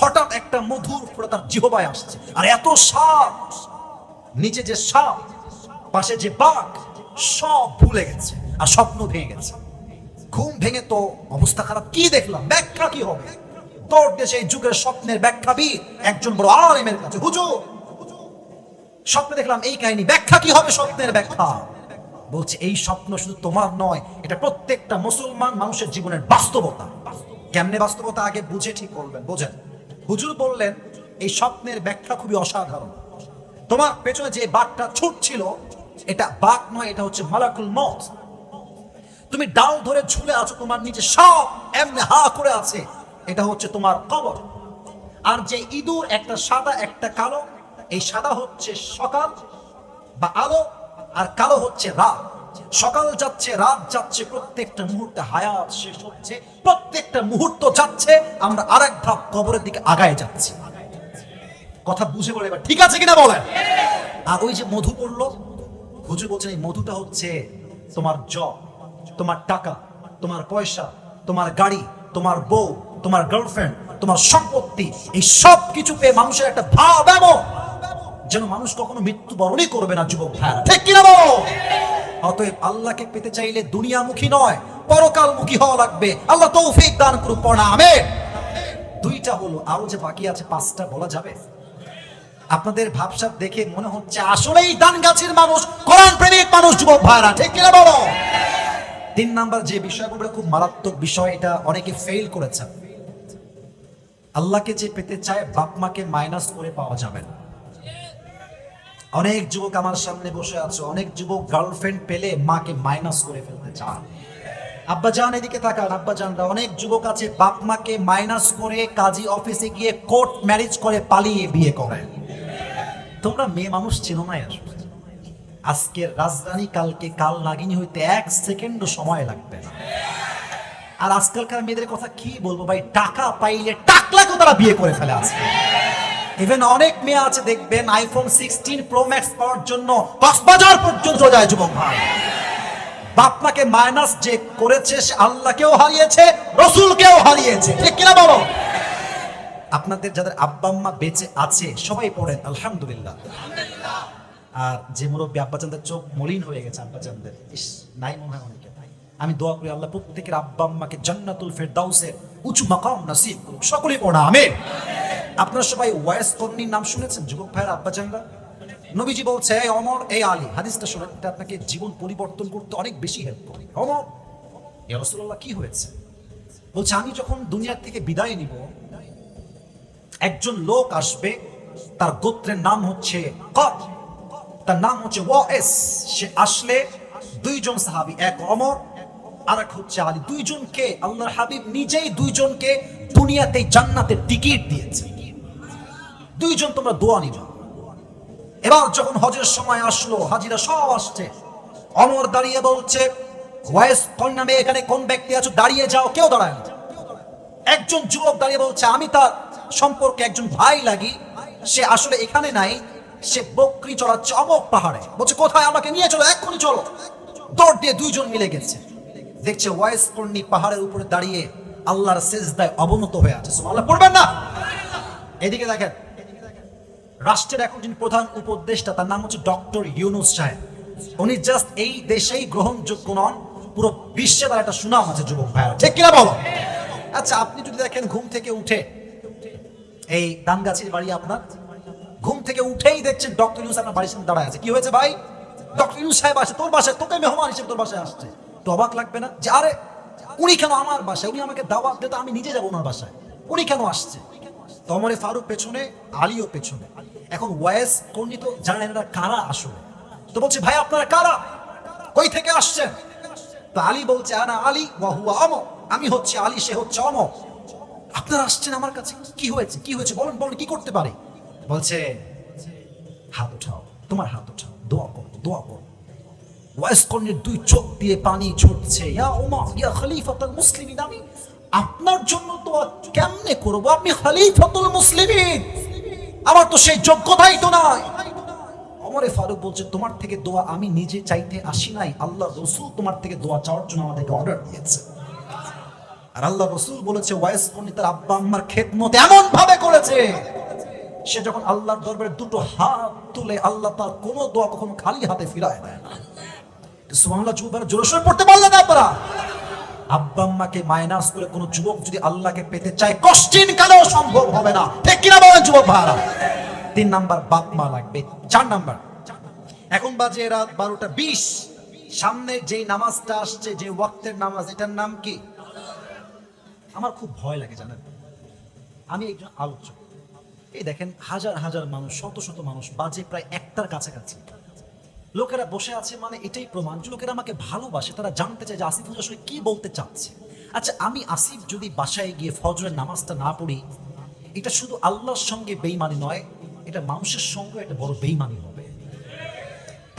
হঠাৎ একটা মধুর ফোঁটা তার জিহবায় আসছে, আর এত সাপ, নিচে যে সাপ, পাশে যে বাঘ, সব ভুলে গেছে আর স্বপ্ন ভেঙে গেছে। ঘুম ভেঙে তো অবস্থা খারাপ। কি দেখলাম, ব্যাখ্যা কি হবে? দৌড় দিয়ে সেই যুগের স্বপ্নের ব্যাখ্যাবিদ একজন বড় আলেমের কাছে, হুজুর স্বপ্নে দেখলাম এই কাহিনী, ব্যাখ্যা কি হবে স্বপ্নের ব্যাখ্যা? বলছে এই স্বপ্ন শুধু তোমার নয়, এটা প্রত্যেকটা মুসলমান মানুষের জীবনের বাস্তবতা। কেমনে বাস্তবতা আগে বুঝে ঠিক বলবেন, বোঝেন। হুজুর বললেন এই স্বপ্নের ব্যাখ্যা খুবই অসাধারণ। তোমার পেছনে যে বাঘটা ছুটছিল, এটা বাঘ নয়, এটা হচ্ছে মালাকুল মউত। তুমি ডাল ধরে ঝুলে আছো, তোমার নিচে সব এমনি হা করে আছে, এটা হচ্ছে তোমার কবর। আর যে ইঁদুর, একটা সাদা একটা কালো, এই সাদা হচ্ছে সকাল বা আলো, আর কালো হচ্ছে রাত। সকাল যাচ্ছে, রাত যাচ্ছে, প্রত্যেকটা মুহূর্তে হায়াত শেষ হচ্ছে, প্রত্যেকটা মুহূর্ত যাচ্ছে, আমরা আরেক ধাপ কবরের দিকে আগায় যাচ্ছি। কথা বুঝে বলে এবার ঠিক আছে কিনা বলেন? আর ওই যে মধু পড়লো, হুজুর বলছেন এই মধুটা হচ্ছে তোমার জব, তোমার টাকা, তোমার পয়সা, তোমার গাড়ি, তোমার বউ, তোমার গার্লফ্রেন্ড, তোমার সম্পত্তি, এই সব কিছু পেয়ে মানুষের একটা ভাব এমন যেন মানুষ কখনো মৃত্যুবরণই করবে না। যুবক ভাই ঠিক কিনা বলো? অতএব আল্লাহকে পেতে চাইলে দুনিয়ামুখী নয় পরকালমুখী হওয়া লাগবে। আল্লাহ তৌফিক দান করুন, পড়া আমিন। 2টা হলো, আরো যে বাকি আছে 5টা বলা যাবে? আপনাদের ভাবসাব দেখে মনে হচ্ছে আসলেই দান গাছের মানুষ, কোরআন প্রেমিক মানুষ যুবক ভাইরা, ঠিক কিনা বলো? 3 নাম্বার যে বিষয়গুলো খুব মারাত্মক বিষয়, এটা অনেকে ফেল করেছে। আল্লাহকে যে পেতে চায় বাপ মাকে মাইনাস করে পাওয়া যাবে না। অনেক যুবক আমার সামনে বসে আছে, অনেক যুবক গার্লফ্রেন্ড পেলে মাকে মাইনাস করে ফেলতে চায়। আব্বা জান এদিকে তাকান, আব্বা জানরা, অনেক যুবক আছে বাপ মাকে মাইনাস করে কাজী অফিসে গিয়ে কোর্ট ম্যারেজ করে পালিয়ে বিয়ে করে। তোমরা মেয়ে মানুষ চেনো না, আসবে আজকের রাজধানী কালকে কাল নাগিনী হইতে 1 সেকেন্ডও সময় লাগবে না। আর আজকালকার মেয়েদের কথা কি বলবো ভাই, টাকা পাইলে টাকলাকেও তারা বিয়ে করে ফেলে। আজকে ইভেন অনেক মেয়ে আছে দেখবেন আইফোন 16 প্রো ম্যাক্স পাওয়ার জন্য কক্সবাজার পর্যন্ত যায় যুবক ভাই। বাপ মাকে মাইনাস যে করেছে সে আল্লাহকেও হারিয়েছে, রসুলকেও হারিয়েছে, ঠিক কিনা বলো? আপনাদের যাদের আব্বা আম্মা বেঁচে আছে সবাই পড়েন আলহামদুলিল্লাহ। আর যে মুরব্বী আব্বাজানদের চোখ মলিন হয়ে গেছে, আব্বাজানদের ইস নাই মনে হয় অনেকে, আমি দোয়া করি আল্লাহ প্রত্যেকের আব্বা আম্মাকে জান্নাতুল ফেরদাউসের উঁচু মাকাম নসিব করুক, সকলেই পড়া আমিন। আপনারা সবাই ওয়াইস কর্ণীর নাম শুনেছেন যুবক ভাইয়ের আব্বাজানরা? নবীজি বলছে এই অমর এই আলী, হাদিসটা শুনেন, এটা আপনাকে জীবন পরিবর্তন করতে অনেক বেশি হেল্প করে। অমর, ইয়া রাসূলুল্লাহ কি হয়েছে? বলছে আমি যখন দুনিয়া থেকে বিদায় নিব একজন লোক আসবে, তার গোত্রের নাম হচ্ছে কব, তার নাম হচ্ছে ওয়াইস। সে আসলে দুইজন সাহাবী, এক অমর আর এক হচ্ছে আলী, দুইজনকে আল্লাহর হাবিব নিজেই দুইজনকে দুনিয়াতে জান্নাতের টিকিট দিয়েছে। দুইজন তোমরা দোয়া নিবা। এবার যখন হজের সময় আসলো, হাজিরা সব আসছে, অমর দাঁড়িয়ে বলছে ওয়াইস কোন নামে এখানে কোন ব্যক্তি আছো দাঁড়িয়ে যাও, কেউ দাঁড়ায় না। একজন যুবক দাঁড়িয়ে বলছে আমি তার সম্পর্কে একজন ভাই লাগি, সে আসলে এখানে নাই, সে বকরি চড়াচ্ছে অমক পাহাড়ে। বলছে কোথায়, আমাকে নিয়ে চলো, এক্ষুনি চলো। দৌড় দিয়ে দুইজন মিলে গেছে, দেখছে ওয়াইস কর্ণী পাহাড়ের উপরে দাঁড়িয়ে আল্লাহর সিজদায় অবনত হয়ে আছে। সুবহানাল্লাহ পড়বেন না? এদিকে দেখেন, রাষ্ট্রের এখন যিনি প্রধান উপদেষ্টা তার নাম হচ্ছে ডক্টর ইউনূস সাহেব। উনি জাস্ট এই দেশেই গ্রহণযোগ্য নন, পুরো বিশ্বে তার একটা সুনাম আছে যুবক ভাইরা, ঠিক কিনা বলো? আচ্ছা আপনি যদি দেখেন ঘুম থেকে উঠে, এই দানগাছির বাড়ি আপনার, ঘুম থেকে উঠেই দেখছেন ডক্টর ইউনূস আপনার বাড়ির সামনে দাঁড়ায় আছে, কি হয়েছে ভাই? ডক্টর ইউনূস সাহেব আসে তোর বাসায়, তোকে মেহমান হিসেবে তোর বাসায় আসছে, তো অবাক লাগবে না যে আরে উনি কেন আমার বাসায়, উনি আমাকে দাওয়াত দিতে, আমি নিজে যাবো ওনার বাসায়, উনি কেন আসছে? তো ওমর ফারুক পেছনে, আলীও পেছনে। এখন ওয়াইস কর্ণী তো জানেন এরা কারা আসলে, তো বলছে ভাই আপনারা কারা, কই থেকে আসছেন? তো আলী বলছে আনা আলী ওয়া হুয়া অমর, আমি হচ্ছে আলী, সে হচ্ছে অমর। আপনারা আসছেন আমার কাছে, কি হয়েছে, কি হয়েছে বলেন, বলেন কি করতে পারি? বলছে হাত উঠাও, তোমার হাত উঠাও, দোয়া করো, দোয়া করো। ওয়াইস কর্ণীর দুই চোখ দিয়ে পানি ছুটছে, ইয়া ওমর ইয়া খলিফাতুল মুসলিমিন, আমি আপনার জন্য দোয়া কেমনে করব, আপনি খলিফাতুল মুসলিমিন, আমার তো সেই যোগ্যতাই তো নাই। ওমর ফারুক বলছে তোমার থেকে দোয়া আমি নিজে চাইতে আসি নাই, আল্লাহ রাসূল তোমার থেকে দোয়া চাওয়ার জন্য আমাদেরকে অর্ডার দিয়েছে। আর আল্লাহ রাসূল বলেছে ওয়াইস কর্ণী তার আব্বা আম্মার খেদমত এমন ভাবে করেছে, সে যখন আল্লাহর দরবারে দুটো হাত তুলে আল্লাহ তার কোনো দোয়া কখনো খালি হাতে ফিরায় দেয় না। সুবহানাল্লাহ, যুবকরা জোরে সোরে পড়তে পারলেন আপনারা? আব্বা আম্মাকে মাইনাস করে কোনো যুবক যদি আল্লাহকে পেতে চায় কষ্টিন কালেও সম্ভব হবে না, ঠিক কিনা বলেন যুবক ভাইরা? 3 নাম্বার বাপ মা লাগবে। 4 নাম্বার, এখন বাজে রাত 12:20, সামনে যেই নামাজটা আসছে, যে ওয়াক্তের নামাজ, এটার নাম কি? আমার খুব ভয় লাগে জানেন, আমি একজন আলোচক, এই দেখেন হাজার হাজার মানুষ, শত শত মানুষ, বাজে প্রায় 1টার কাছাকাছি, লোকেরা বসে আছে, মানে এটাই প্রমাণ যে লোকেরা আমাকে ভালোবাসে, তারা জানতে চায় যে আসিফ আসলে কি বলতে চাচ্ছে। আচ্ছা আমি আসিফ যদি বাসায় গিয়ে ফজরের নামাজটা না পড়ি, এটা শুধু আল্লাহর সঙ্গে বেঈমানি নয়, এটা মানুষের সঙ্গে একটা বড় বেঈমানি হবে।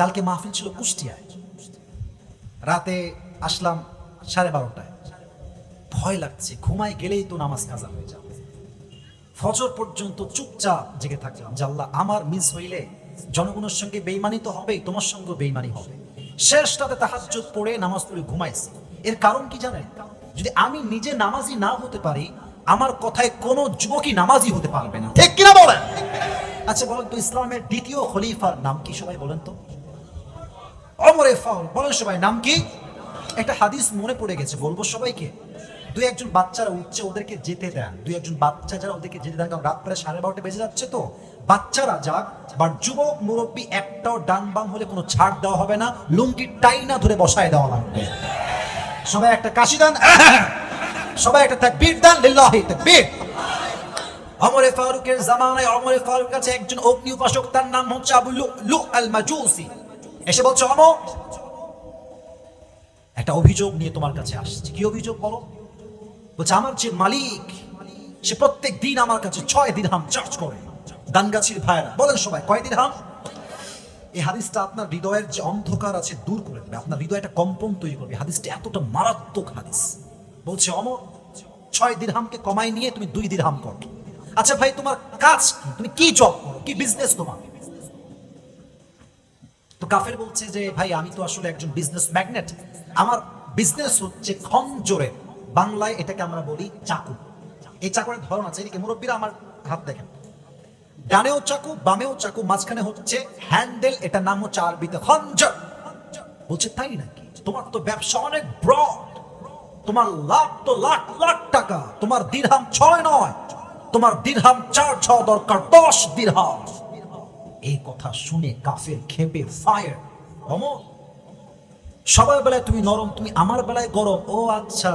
কালকে মাহফিল ছিল কুষ্টিয়ায়, রাতে আসলাম 12:30টায়, ভয় লাগছে, ঘুমায় গেলেই তো নামাজ কাজা হয়ে যাবে। ফজর পর্যন্ত চুপচাপ জেগে থাকলাম যে আল্লাহ আমার মিস হইলে জনগণের সঙ্গে বেঈমানি তো হবেই, তোমার সঙ্গে বেঈমানি হবে। শেষ রাতে তাহাজ্জুদ পড়ে নামাজ পড়ে ঘুমাইছি। এর কারণ কি জানেন? যদি আমি নিজে নামাজি না হতে পারি, আমার কথায় কোনো যুবকই নামাজি হতে পারবে না, ঠিক কিনা বলেন? আচ্ছা বলেন তো ইসলামের দ্বিতীয় খলিফার নাম কি, সবাই বলেন তো? ওমর ফারুক, বলেন সবাই নাম কি? একটা হাদিস মনে পড়ে গেছে, বলবো সবাইকে। 2-1 বাচ্চারা উঠছে, ওদেরকে যেতে দেন। 2-1 বাচ্চা যারা, ওদেরকে যেতে দেন, কারণ রাত প্রায় 12:30 বেজে যাচ্ছে, তো বাচ্চারা যাক, বা যুবক মুরব্বী একটাও ডান বাম হলে কোনো ছাড় দেওয়া হবে না, লুঙ্গি টাইনা ধরে বসায় দেওয়া লাগবে। সবাই একটা কাশি দেন, সবাই একটা তাকবীর দেন, লিল্লাহি তাকবীর। ওমর ফারুকের জামানায় ওমর ফারুকের কাছে একজন অগ্নি উপাসক, তার নাম হচ্ছে আবু লুলু আল মাজুসি, এসে বলছে ওমর একটা অভিযোগ নিয়ে তোমার কাছে আসছে। কি অভিযোগ বলো? বলছে আমার যে মালিক, সে প্রত্যেক দিন আমার কাছে 6 দিরহাম চার্জ করে। দানগাছির ভাইরা বলেন সবাই কয় দিরহাম? এই হাদিসটা আপনার হৃদয়ের যে অন্ধকার আছে দূর করে দেবে, আপনার হৃদয়ে একটা কম্পন তৈরি করবে। হাদিসটা এতটা মারাত্মক হাদিস। বলছে অমর 6 দিরহামকে কমাই নিয়ে তুমি 2 দিরহাম করো। আচ্ছা ভাই তোমার কাজ কি, তুমি কি জব করো, কি বিজনেস তোমার? তো কাফের বলছে যে ভাই আমি তো আসলে একজন বিজনেস ম্যাগনেট, আমার বিজনেস হচ্ছে খঞ্জরে, বাংলায় এটাকে আমরা বলি চাকু। এই চাকুরের ধরন আছে, এদিকে মুরব্বীরা আমার হাত দেখেন, ডানেও চাকু বামেও চাকু, মাঝখানে হচ্ছে হ্যান্ডেল, এটা নাম হচ্ছে আরবিতে খঞ্জর। বলছে তাই নাকি, তোমার তো ব্যবসা অনেক ব্রড, তোমার লাভ তো লাখ লাখ টাকা, তোমার দিরহাম 6 নয়, তোমার দিরহাম 4 দরকার, 10 দিরহাম। এই কথা শুনে কাফের খেপে ফায়ার। অমর, সবার বেলায় তুমি নরম, তুমি আমার বেলায় গরম। ও আচ্ছা,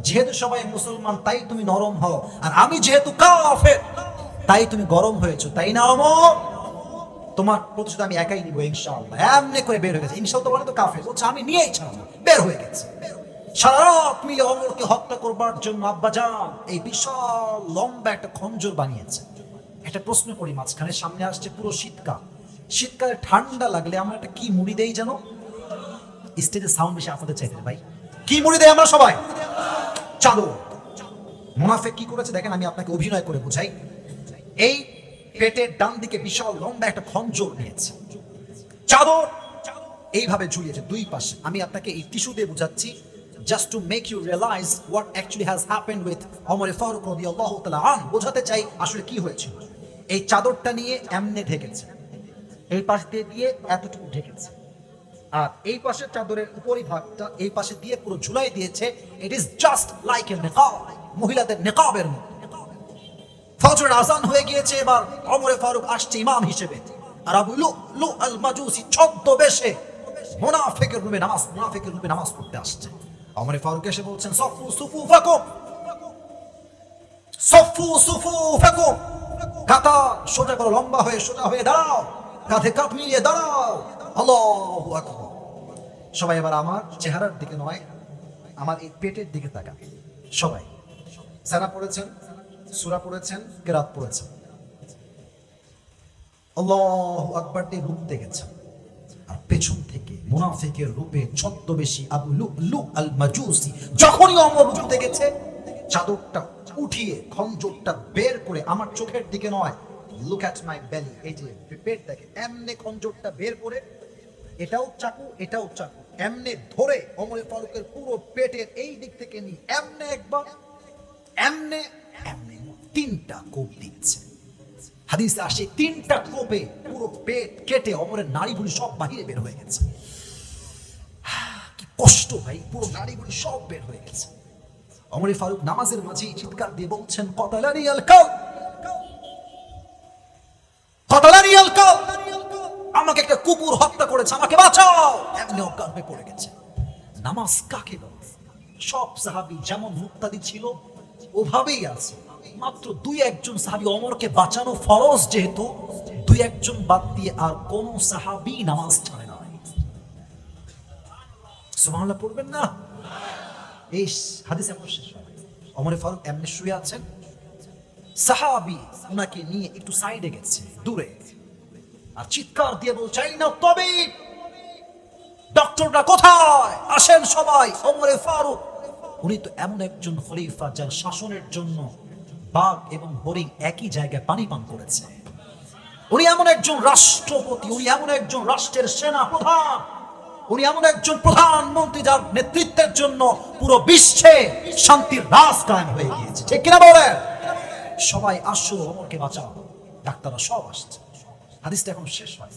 যেহেতু সবাই মুসলমান তাই তুমি নরম হও, আর আমি যেহেতু কাফের তাই তুমি গরম হয়েছো, তাই না অমর? তোমার প্রতিশোধ আমি একাই নিব ইনশাআল্লাহ। এমনি করে বের হয়ে গেছে, ইনশাআল্লাহ বলে তো কাফের, বলছে আমি নিয়েই ছাড়বো, বের হয়ে গেছে। সারা রাত মিলে অমরকে হত্যা করবার জন্য আব্বাজান এই বিশাল লম্বা একটা খঞ্জর বানিয়েছে। একটা প্রশ্ন করি মাঝখানে, সামনে আসছে পুরো শীতকাল, শীতকালে ঠান্ডা লাগলে আমরা একটা কি মুড়ি দেই জানো? স্টেজে সাউন্ড বেশি আপনাদের চাইতে ভাই, কি মুড়ি দেই আমরা সবাই? চাদর। মুনাফিক কি করেছে দেখেন, আমি আপনাকে অভিনয় করে বুঝাই। এই পেটের ডান দিকে বিশাল লম্বা একটা খঞ্জর নিয়েছে, চাদর এইভাবে ঝুলিয়েছে দুই পাশে। আমি আপনাকে এই টিস্যু দিয়ে বুঝাচ্ছি, just to make you realize what actually has happened with Omar Faruk রাদিয়াল্লাহু তাআলা আনহু। বোঝাতে চাই আসলে কি হয়েছিল। এই চাদরটা নিয়ে এমনে ঢেকেছে, এই পাশ দিয়ে দিয়ে এতটুকু ঢেকেছে, আর এই পাশের চাদরের উপরি ভাগটা এই পাশে দিয়ে পুরো ঝুলাই দিয়েছে। It is just like a niqab, মহিলাদের নিকাবের মতো। ফজরের আজান হয়ে গিয়েছে, এবার ওমর ফারুক আসছে ইমাম হিসেবে, আর আবু লুলু আল মাজুসি ছদ্মবেশে মুনাফিকের রূপে নামাজ পড়তে আসছে। ওমর ফারুক এসে বলছেন সফু সুফুফাকুম, সফু সুফুফাকুম, কাতা সোজা করো, লম্বা হয়ে সোজা হয়ে দাঁড়াও, কাঁধে কাঁধ মিলিয়ে দাঁড়াও, আল্লাহু আকবার। সবাই এবার আমার চেহারার দিকে নয়, আমার এই পেটের দিকে তাকান। সবাই সানা পড়েছেন, সূরা পড়েছেন, কিরাত পড়েছেন, আল্লাহু আকবার দিয়ে রূপ দেখেছেন, আর পেছন থেকে মুনাফিকের রূপে ছদ্মবেশী আবু লুলু আল মাজুসি যখনই ওমর রূপ দেখেছে, চাদরটা উঠিয়ে খঞ্জরটা বের করে, আমার চোখের দিকে নয়, লুক অ্যাট মাই বেলি, এই যে পেট দেখে, এমনে খঞ্জরটা বের করে, এটাও চাকু এটাও চাকু, এমনে ধরে ওমর ফারুকের পুরো পেটের এই দিক থেকে নি এমনে একবার, এমনে এমনে 3টা কোপ দিচ্ছে। হাদিসে আসে 3টা কোপে পুরো পেট কেটে ওমরের নাড়িভুঁড়ি সব বাহিরে বের হয়ে গেছে। কি কষ্ট ভাই, পুরো নাড়িভুঁড়ি সব বের হয়ে গেছে। ওমর ফারুক নামাজের মাঝে চিৎকার দিয়ে বলছেন কতালানি আল কাল, কতালানি আল কাল, আমাকে একটা কুকুর হত্যা করেছে, আমাকে বাঁচাও। এমনি অজ্ঞান হয়ে পড়ে গেছে। নামাজ কাকে বলে? সব সাহাবী যেমন মুক্তাদি ছিল ওভাবেই আছে, মাত্র 2-1 সাহাবী ওমরকে বাঁচানো ফরজ, যেহেতু 2-1 বাদ দিয়ে আর কোন সাহাবী নামাজ ছাড়ে না। সুবহানাল্লাহ পড়বেন না? এই হাদিস এমন শেষ হয়, ওমর ফারুক এমনি শুয়ে আছেন, সাহাবী ওনাকে নিয়ে একটু সাইডে গেছে দূরে, আর চিৎকার দিয়ে বলছে না তবে ডক্টররা কোথায়, আসেন সবাই। ওমর ফারুক উনি তো এমন একজন খলিফা যার শাসনের জন্য বাঘ এবং হরিণ একই জায়গায় পানি পান করেছে। উনি এমন একজন রাষ্ট্রপতি, উনি এমন একজন রাষ্ট্রের সেনা প্রধান, উনি এমন একজন প্রধানমন্ত্রী যার নেতৃত্বের জন্য পুরো বিশ্বে শান্তির রাজ কায়েম হয়ে গিয়েছে। ঠিক কিনা বলেন? সবাই আসো, ওমরকে বাঁচাও। ডাক্তাররা সব আসছে। হাদিসটা এখন শেষ হয়।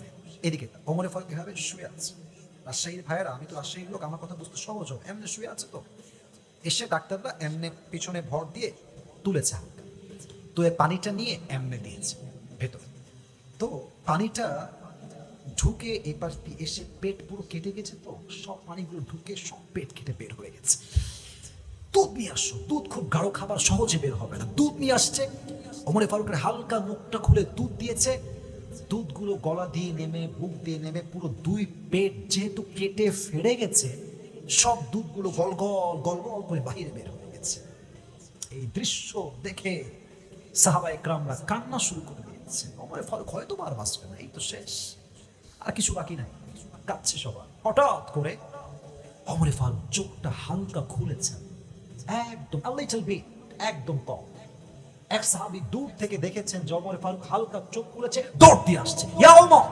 এদিকে ওমর ফারুক এভাবে শুয়ে আছে। রাজশাহীর ভাইয়েরা, আমি তো রাজশাহীর লোক, আমার কথা বুঝতে সহজ হবে। এমনি শুয়ে আছে তো, এসে ডাক্তাররা এমনি পিছনে ভর দিয়ে তুলেছে, তো পানিটা নিয়ে এমনি দিয়েছে ভেতরে। তো পানিটা ঢুকে এই পাশ দিয়ে এসে পেট পুরো কেটে গেছে, তো সব পানিগুলো ঢুকে সব পেট কেটে বের হয়ে গেছে। দুধ নিয়ে আসো, দুধ খুব গাঢ় খাবার, সহজে বের হবে না। দুধ নিয়ে আসছে, ওমর ফারুকের হালকা মুখটা খুলে দুধ দিয়েছে। দুধগুলো গলা দিয়ে নেমে বুক দিয়ে নেমে পুরো 2 পেট যেহেতু কেটে ফেড়ে গেছে, সব দুধগুলো গল গল গল গল করে বাহিরে বের হয়ে গেছে। এই দৃশ্য দেখে সাহাবায়ে কেরামরা কান্না শুরু করে দিয়েছে। ওমর ফারুক হয়তো আর বাঁচবে না, এই তো শেষ, আর কিছু বাকি নাই, কাঁদছে সবাই। হঠাৎ করে ওমর ফারুক চোখটা হালকা খুলেছেন, একদম a little bit, একদম কম, এক সাহাবী দূর থেকে দেখেছেন যে ওমর ফারুক হালকা চোখ খুলেছে, দৌড় দিয়ে আসছে, ইয়া ওমর,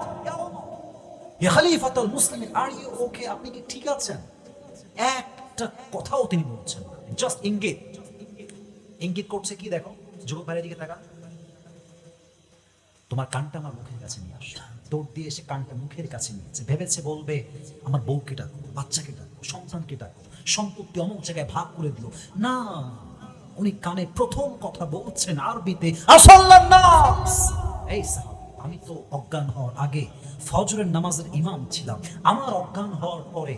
ইয়া খলিফাতুল মুসলিমিন, আর ইউ ওকে, আপনি কি ঠিক আছেন? একটা কথাও তিনি বলছেন না, জাস্ট ইঙ্গিত ইঙ্গিত করছে। কি দেখো, যুবক ভাইয়ের দিকে তাকা, তোমার কানটা আমার মুখের কাছে নিয়ে আসো। দৌড় দিয়ে এসে কানটা মুখের কাছে নিয়েছে, ভেবেছে বলবে আমার বউকে ডাকো, বাচ্চাকে ডাকো, সন্তানকে ডাকো, সম্পত্তি অমুক জায়গায় ভাগ করে দিল। না, উনি কানে প্রথম কথা বলছেন আরবিতে, আসল্লান নাস। এই সাহাব, আমি তো অজ্ঞান হওয়ার আগে ফজরের নামাজের ইমাম ছিলাম, আমার অজ্ঞান হওয়ার পরে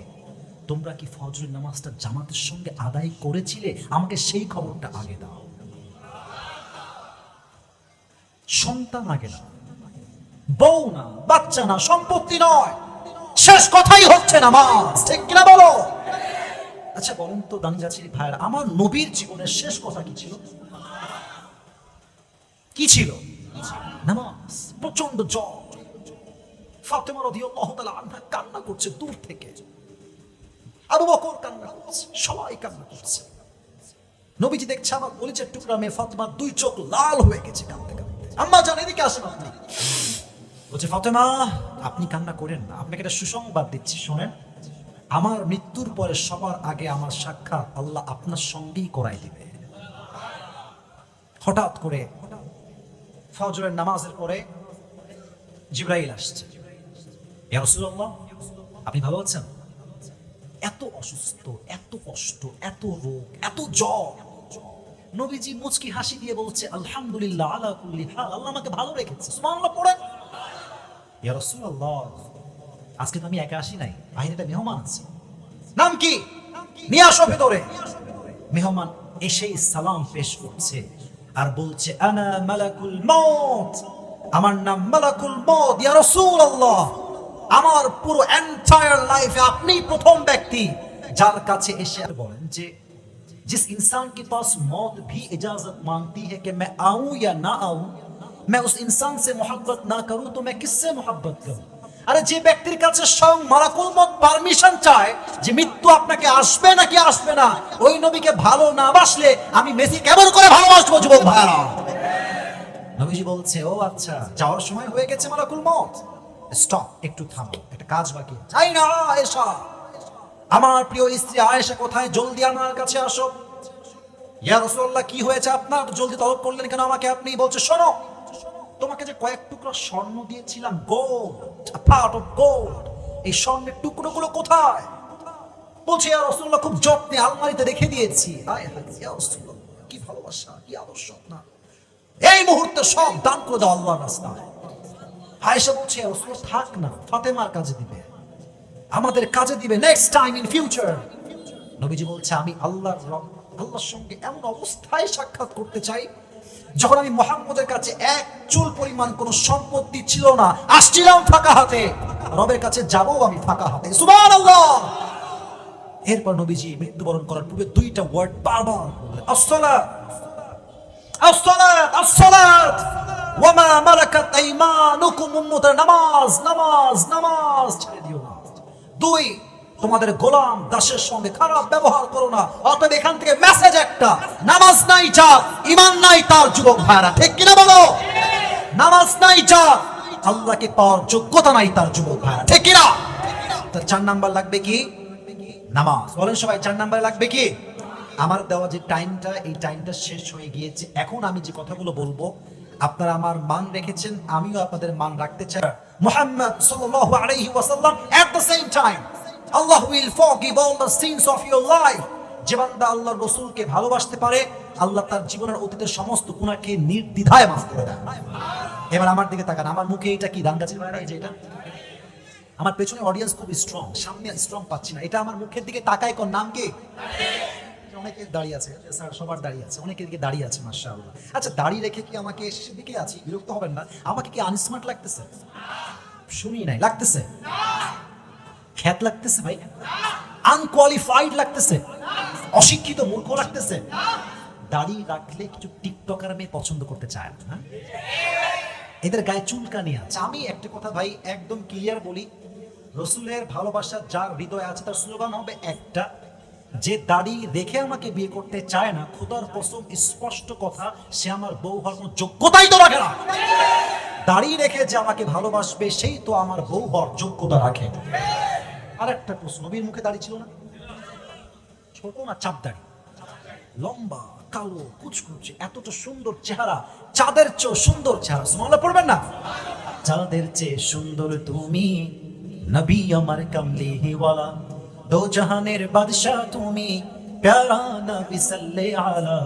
তোমরা কি ফজরের নামাজটা জামাতের সঙ্গে আদায় করেছিলে? আমাকে সেই খবরটা আগে দাও। সন্তান আগে না, বউ না, বাচ্চা না, সম্পত্তি নয়, শেষ কথাই হচ্ছে নামাজ, ঠিক কিনা বলো? আচ্ছা বলেন তো দানজাচির ভাইরা, আমার নবীর জীবনের শেষ কথা কি ছিল? কি ছিল? নামাজ। প্রচন্ড জ্বর, ফাতেমা রাদিয়াল্লাহু তাআলা আনহা কান্না করছে দূর থেকে, আবু বকর কান্না করছে, সবাই কান্না করছে। নবীজি দেখছে আমার কলিজার টুকরা মেয়ে ফাতেমার দুই চোখ লাল হয়ে গেছে কাঁদতে কাঁদতে। আম্মা জান, এদিকে আসেন আপনি। বলছে ফাতেমা, আপনি কান্না করেন না, আপনাকে একটা সুসংবাদ দিচ্ছি, শোনেন। আমার মৃত্যুর পরে সবার আগে আমার সাক্ষাৎ আল্লাহ আপনার সঙ্গেই করাই দিবে। হঠাৎ করে ফজরের নামাজের পরে জিবরাইল আসছে, ইয়া রাসূলুল্লাহ, আপনি ভালো আছেন? এত অসুস্থ, এত কষ্ট, এত রোগ, এত জ্বর। নবীজি মুচকি হাসি দিয়ে বলছে আলহামদুলিল্লাহ আলা কুল্লি হাল, আল্লাহ আমাকে ভালো রেখেছে, সুবহানাল্লাহ পড়েন। ইয়া রাসূলুল্লাহ, আজকে তো আমি একা আসি নাই, বাইরে একটা মেহমান আছে, নাম কি? নিয়ে আসো ভেতরে। মেহমান এসেই সালাম পেশ করছে আর বলছে আনা মালাকুল মউত, আমার নাম মালাকুল মউত। ইয়া রাসূলুল্লাহ, আমার পুরো এন্টায়ার লাইফে আপনি প্রথম ব্যক্তি যার কাছে এসে বলেন যে जिस इंसान के पास मौत भी इजाजत मांगती है कि मैं आऊं या ना आऊं, मैं उस इंसान से मोहब्बत ना करूं तो मैं किससे मोहब्बत करूं? আরে যে ব্যক্তির কাছে স্বয়ং মালাকুল মউত পারমিশন চায় যে মৃত্যু আপনাকে আসবে নাকি আসবে না, ওই নবীকে ভালো না বাসলে আমি মেসি কেমন করে ভালোবাসবো? যুবক ভাইরা, নবীজি বলছে ও আচ্ছা, যাওয়ার সময় হয়ে গেছে মালাকুল মউত, স্টপ, একটু থামো, একটা কাজ বাকি। চাই না আয়েশা, আমার প্রিয় স্ত্রী আয়েশা কোথায়? জলদি আমার কাছে আসো। ইয়া রাসূলুল্লাহ, কি হয়েছে আপনার? জলদি তলব করলেন কেন আমাকে আপনি? বলছে শোনো, তোমাকে যে কয়েক টুকরা স্বর্ণ দিয়েছিলাম, gold, a part of gold, এই স্বর্ণের টুকরোগুলো কোথায়? বলছে ইয়া রাসূলুল্লাহ, খুব যত্নে আলমারিতে রেখে দিয়েছি। আয় হায় ইয়া রাসূলুল্লাহ, কি ভালোবাসা, কি আদর্শ আপনার! এই মুহূর্তে সব দান করে দাও আল্লাহর রাস্তায়। আয়েশা বলছে ইয়া রাসূলুল্লাহ, থাক না, ফাতেমার কাজে দিবে, আমাদের কাজে দিবে, নেক্সট টাইম ইন ফিউচার। নবীজি বলছে আমি আল্লাহর সঙ্গে এমন অবস্থায় সাক্ষাৎ করতে চাই যখন আমি মুহাম্মদের কাছে এক চুল পরিমাণ কোন সম্পত্তি ছিল না, আসছিলাম ফাঁকা হাতে, রবের কাছে যাবো আমি ফাঁকা হাতে, সুবহানাল্লাহ। এরপর নবীজি মৃত্যুবরণ করার পূর্বে দুইটা ওয়ার্ড বারবার বললেন, আসসালাত, আসসালাত, আসসালাত ওয়া মা মালাকাত আইমানুকুম, উম্মতের নামাজ, নামাজ, নামাজ ছেড়ে দিও না। দুই, তোমাদের গোলাম দাসের সঙ্গে খারাপ ব্যবহার করো না। অতএব এখান থেকে মেসেজ একটা, নামাজ নাই যার, ঈমান নাই তার, যুবক ভাইরা, ঠিক কিনা বলো? নামাজ নাই যার, আল্লাহকে পাওয়ার যোগ্যতা নাই তার, যুবক ভাইরা, ঠিক কিনা? তার 4 নাম্বার লাগবে কি? নামাজ। বলেন সবাই, 4 নাম্বার লাগবে কি? আমার দেওয়া যে টাইমটা, এই টাইমটা শেষ হয়ে গিয়েছে। এখন আমি যে কথাগুলো বলবো আপনারা আমার মান রেখেছেন, আমিও আপনাদের মান রাখতে চাই। মুহাম্মদ সাল্লাল্লাহু আলাইহি ওয়াসাল্লাম, at the same time Allah will forgive all the sins of your life। যে বান্দা আল্লাহর রাসূলকে ভালোবাসতে পারে, আল্লাহ তার জীবনের অতীতের সমস্ত গুনাহকে নির্দ্বিধায় মাফ করে দেন। এবার আমার দিকে তাকান, আমার মুখে এটা কি? দানগাছির ভাইরা, এই যে এটা আমার পেছনে অডিয়েন্স খুব স্ট্রং, সামনে স্ট্রং পাচ্ছি না, এটা আমার মুখের দিকে তাকায়, কোন নাম কি? অনেকে দাঁড়িয়ে আছে স্যার, সবার দাঁড়িয়ে আছে, অনেকের দিকে দাঁড়িয়ে আছে, মাশাআল্লাহ। আচ্ছা, দাঁড়িয়ে রেখে কি আমাকে শেষের দিকে আছি, বিরক্ত হবেন না? আমাকে কি আনস্মার্ট লাগতেছে? শুনি নাই, লাগতেছে? খ্যাত লাগতেছে ভাই? আনকোয়ালিফাইড লাগতেছে? অশিক্ষিত মূর্খ লাগতেছে? দাড়ি রাখলে কিছু টিকটকার মেয়ে পছন্দ করতে চায় না, এদের গায়ে চুলকানি আছে। আমি একটা কথা ভাই একদম ক্লিয়ার বলি, রসুলের ভালোবাসা যার হৃদয়ে আছে তার স্লোগান হবে একটা, যে দাড়ি রেখে আমাকে বিয়ে করতে চায় না, খোদার কসম স্পষ্ট কথা, সে আমার বউ হওয়ার কোনো যোগ্যতাই তো রাখে না। দাড়ি রেখে যে আমাকে ভালোবাসবে সেই তো আমার বউ হওয়ার যোগ্যতা রাখে। আর একটা প্রশ্ন, নবীর মুখে দাড়ি ছিল না? ছোট না চাপ দাড়ি, লম্বা কালো কুচকুচে, এতটা সুন্দর চেহারা, চাঁদের চেয়ে সুন্দর চেহারা। সুবহানাল্লাহ পড়বেন না? চাঁদের চেয়ে সুন্দর তুমি, নবী আমার কামলি ওয়ালা, দো জাহানের বাদশাহ তুমি, প্যারা নবী সাল্লে আলা,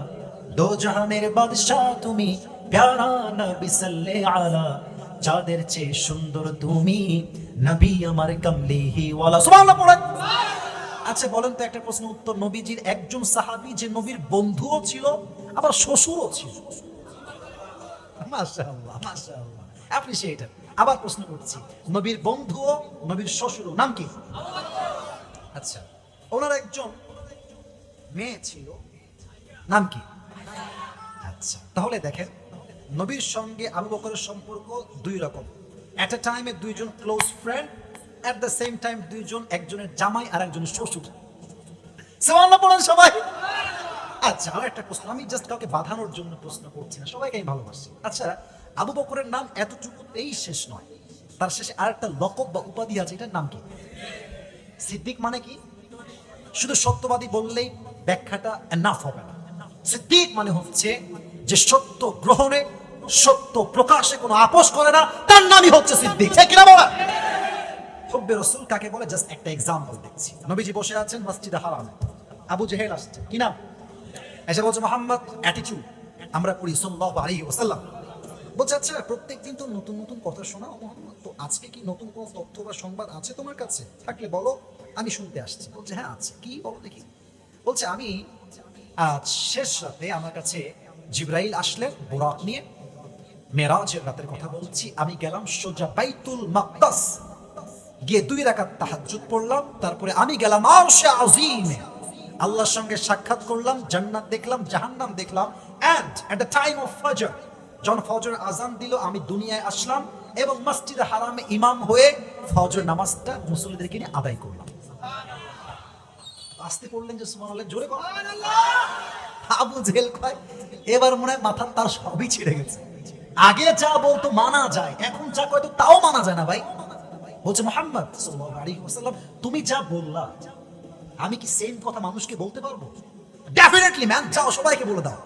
দো জাহানের বাদশাহ তুমি, প্যারা নবী সাল্লে আলা, চাঁদের চেয়ে সুন্দর তুমি, নবী আমার কামলি ওয়ালা। সুবহানাল্লাহ পড়েন। আচ্ছা বলেন তো একটা প্রশ্ন উত্তর, নবীজির একজন সাহাবী যে নবীর বন্ধুও ছিল আবার শ্বশুরও ছিল। মাশাআল্লাহ মাশাআল্লাহ, অ্যাপ্রিশিয়েট। আবার প্রশ্ন করছি, নবীর বন্ধুও নবীর শ্বশুরও, নাম কি? আচ্ছা, ওনার একজন মেয়ে ছিল, নাম কি? আচ্ছা, তাহলে দেখেন নবীর সঙ্গে আবু বকরের সম্পর্ক দুই রকম। এট এ টাইমে দুইজন close friend, at the same time দুইজন, একজনের জামাই আর একজনের শ্বশুর। সুবহানাল্লাহ বলেন সবাই। আচ্ছা, আর একটা প্রশ্ন, আমি জাস্ট কাউকে বাঁধানোর জন্য প্রশ্ন করছি না, সবাইকে আমি ভালোবাসি। আচ্ছা, আবু বকরের নাম এতটুকুতেই শেষ নয়, তার শেষে আর একটা লকব বা উপাধি আছে, এটার নাম কি? সিদ্দিক মানে কি? শুধু সত্যবাদী বললেই ব্যাখ্যাটা এনাফ হবে না। সিদ্দিক মানে হচ্ছে যে সত্য গ্রহণে, সত্য প্রকাশে কোনো আপোষ করে না, তার নামই হচ্ছে সিদ্দিক। ঠিক কিনা বলা? হুব্বে রাসূল কাকে বলে? জাস্ট একটা এক্সাম্পল দেখছি। নবীজি বসে আছেন মসজিদে হারামে, আবু জেহেল আসছে, কি নাম? এসে বলছে মোহাম্মদ, অ্যাটিটিউড আমরা পড়ি সাল্লাল্লাহু আলাইহি ওয়াসাল্লাম। বলছে আচ্ছা প্রত্যেকদিন তো নতুন নতুন কথা শোনাও মোহাম্মদ, তো আজকে কি নতুন কোনো তথ্য বা সংবাদ আছে তোমার কাছে? থাকলে বলো, আমি শুনতে আসছি। বলছে হ্যাঁ আছে। কি বলো দেখি। বলছে আমি আজ শেষ রাতে আমার কাছে জিবরাইল আসলেন বুরাক নিয়ে, মেরাজের রাতের কথা বলছি। আমি গেলাম সোজা বাইতুল মাকদাস, গিয়ে 2 রাকাত তাহাজ্জুদ পড়লাম, তারপরে আমি গেলাম আরশে আজিমে, আল্লাহর সঙ্গে সাক্ষাৎ করলাম, জান্নাত দেখলাম, জাহান্নাম দেখলাম। And at the time of ফজর, যখন ফজর আজান দিল, আমি দুনিয়ায় আসলাম এবং মসজিদে হারামে ইমাম হয়ে ফজর নামাজটা মুসল্লিদেরকে নিয়ে আদায় করলাম। আসতে পড়লেন যে সুবহানাল্লাহ, জোরে বলো সুবহানাল্লাহ। আবু জেহেল কয় এবার মনে হয় মাথার তার সবই ছিঁড়ে গেছে। আগে যা বলতো মানা যায়, এখন যা কয় তো তাও মানা যায় না ভাই। বলছে মুহাম্মদ সাল্লাল্লাহু আলাইহি ওয়াসাল্লাম, তুমি যা বললা আমি কি সেম কথা মানুষকে বলতে পারবো? ডেফিনেটলি ম্যান, যাও সবাইকে বলে দাও।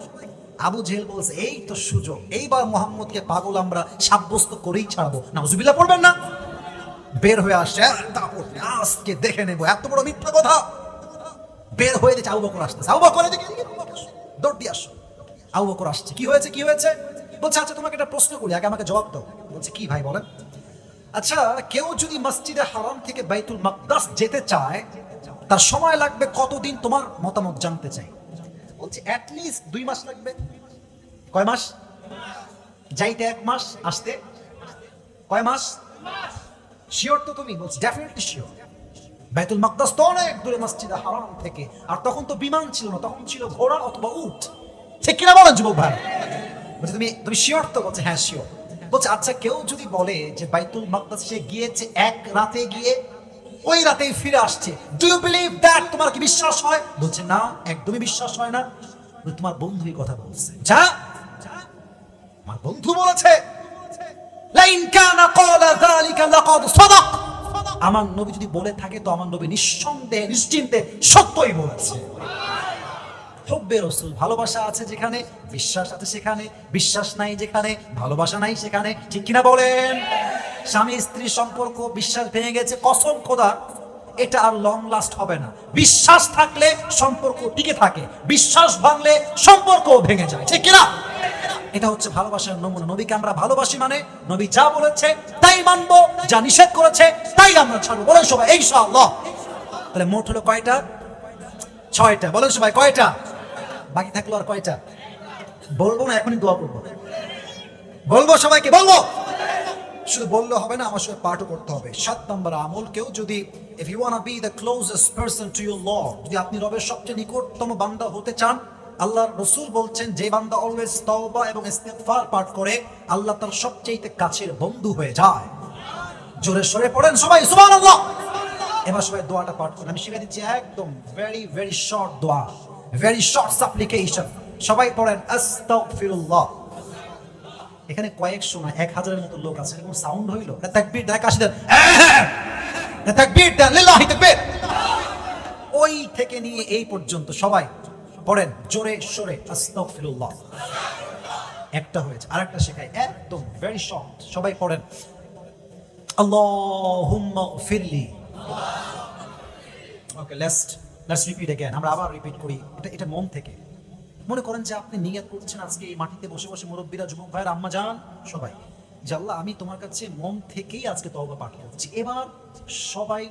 আবু জেহেল বলছে এই তো সুযোগ, এইবার মুহাম্মদকে পাগল আমরা সাব্যস্ত করেই ছাড়বো। নাউজুবিল্লাহ পড়বেন না? বের হয়ে আসছে, তারপর আজকে দেখে নেবো এত বড় মিথ্যা কথা। বের হয়ে দিচ্ছে, আবু বকর আসতেছে। আবু বকর এদিকে দৌড় দিয়ে আসো। আবু বকর আসছে, কি হয়েছে কি হয়েছে? বলছে আচ্ছা তোমাকে একটা প্রশ্ন করি, আগে আমাকে জবাব দাও। বলছে কি ভাই বলেন। আচ্ছা, কেউ যদি মসজিদে হারাম থেকে বাইতুল মাকদাস যেতে চায়, তার সময় লাগবে কতদিন? তোমার মতামত জানতে চাই। বলছে অ্যাট লিস্ট 2 মাস লাগবে। কয় মাস? যাইতে 1 মাস, আসতে কয় মাস? শিওর তো তুমি? বলছে ডেফিনেটলি শিওর। বাইতুল মাকদাস তো অনেক দূরে মসজিদে হারাম থেকে, আর তখন তো বিমান ছিল না, তখন ছিল ঘোড়া অথবা উট। ঠিক কিনা বলেন যুবক ভাই? বলছে তুমি শিওর তো? বলছে হ্যাঁ শিওর। বলছে আচ্ছা কেউ যদি বলে যে বাইতুল মাকদাস সে গিয়েছে 1 রাতে গিয়ে ওই রাতেই ফিরে আসছে, ডু ইউ বিলিভ দ্যাট? তোমার কি বিশ্বাস হয়? বলছে না, একদমই বিশ্বাস হয় না। তোমার বন্ধুই কথা বলছে, যা আমার বন্ধু বলেছে, লাইন কানা ক্বালা যালিকা লাকাদ সাদাক। আমার নবী যদি বলে থাকে তো আমার নবী নিঃসন্দেহে নিশ্চিন্তে সত্যই বলেছে। হুব্বে রাসূল, ভালোবাসা আছে যেখানে বিশ্বাস আছে সেখানে, বিশ্বাস নাই যেখানে ভালোবাসা নাই সেখানে। ঠিক কিনা বলেন? স্বামী স্ত্রী সম্পর্ক বিশ্বাস ভেঙে গেছে, কসম খোদা এটা আর লং লাস্ট হবে না। বিশ্বাস থাকলে সম্পর্ক টিকে থাকে, বিশ্বাস ভাঙলে সম্পর্ক ভেঙে যায়। ঠিক কিনা? এটা হচ্ছে ভালোবাসার নমুনা। নবীকে আমরা ভালোবাসি মানে নবী যা বলেছে তাই মানবো, যা নিষেধ করেছে তাই আমরা ছাড়বো। বলেন সবাই ইনশাআল্লাহ। তাহলে মোট হলো কয়টা? 6টা। বলেন সবাই কয়টা? বাকি থাকলো আর কয়টা? বলবো না, এখনই দোয়া করবো। বলবো সবাইকে, বলবো। শুধু বললে হবে না, আমার সঙ্গে পাঠও করতে হবে। 7 নম্বর আমল, কেউ যদি if you wanna be the closest person to your Lord, যদি আপনি রবের সবচেয়ে নিকটতম বান্দা হতে চান, আল্লাহর রাসূল বলছেন যে বান্দা অলওয়েজ তওবা এবং ইস্তিগফার পাঠ করে আল্লাহ তার সবচেয়ে কাছের বন্ধু হয়ে যায়। জোরে সরে পড়েন সবাই সুবহানাল্লাহ। এবার সবাই দোয়াটা পাঠ করুন। আমি শিখে দিচ্ছি একদম ভেরি ভেরি শর্ট দোয়া, ভেরি শর্ট সাপ্লিকেশন। সবাই পড়েন আস্তাগফিরুল্লাহ। এখানে কয়েকশো না 1000-এর মতো লোক আছে, এরকম সাউন্ড হইলো না? তাকবীর দেয়, কাশি দেন, না তাকবীর দেন, লিল্লাহি তাকবীর। ওই থেকে নিয়ে এই পর্যন্ত সবাই পড়েন জোরে সোরে আস্তাগফিরুল্লাহ। একটা হয়েছে, আরেকটা শেখাই একদম ভেরি শর্ট। সবাই পড়েন আল্লাহুম্মা গফিরলি। ওকে, লেটস রিপিট अगेन। আমরা আবার রিপিট করি, এটা মন থেকে। মনে করেন যে আপনি নিয়ত করছেন আজকে এই মাটিতে বসে বসে, মুরব্বীরা, যুবক ভাইয়ের, আম্মা জান সবাই, যে আল্লাহ আমি তোমার কাছে মন থেকেই আজকে তওবা পাঠ করছি। এবার সবাই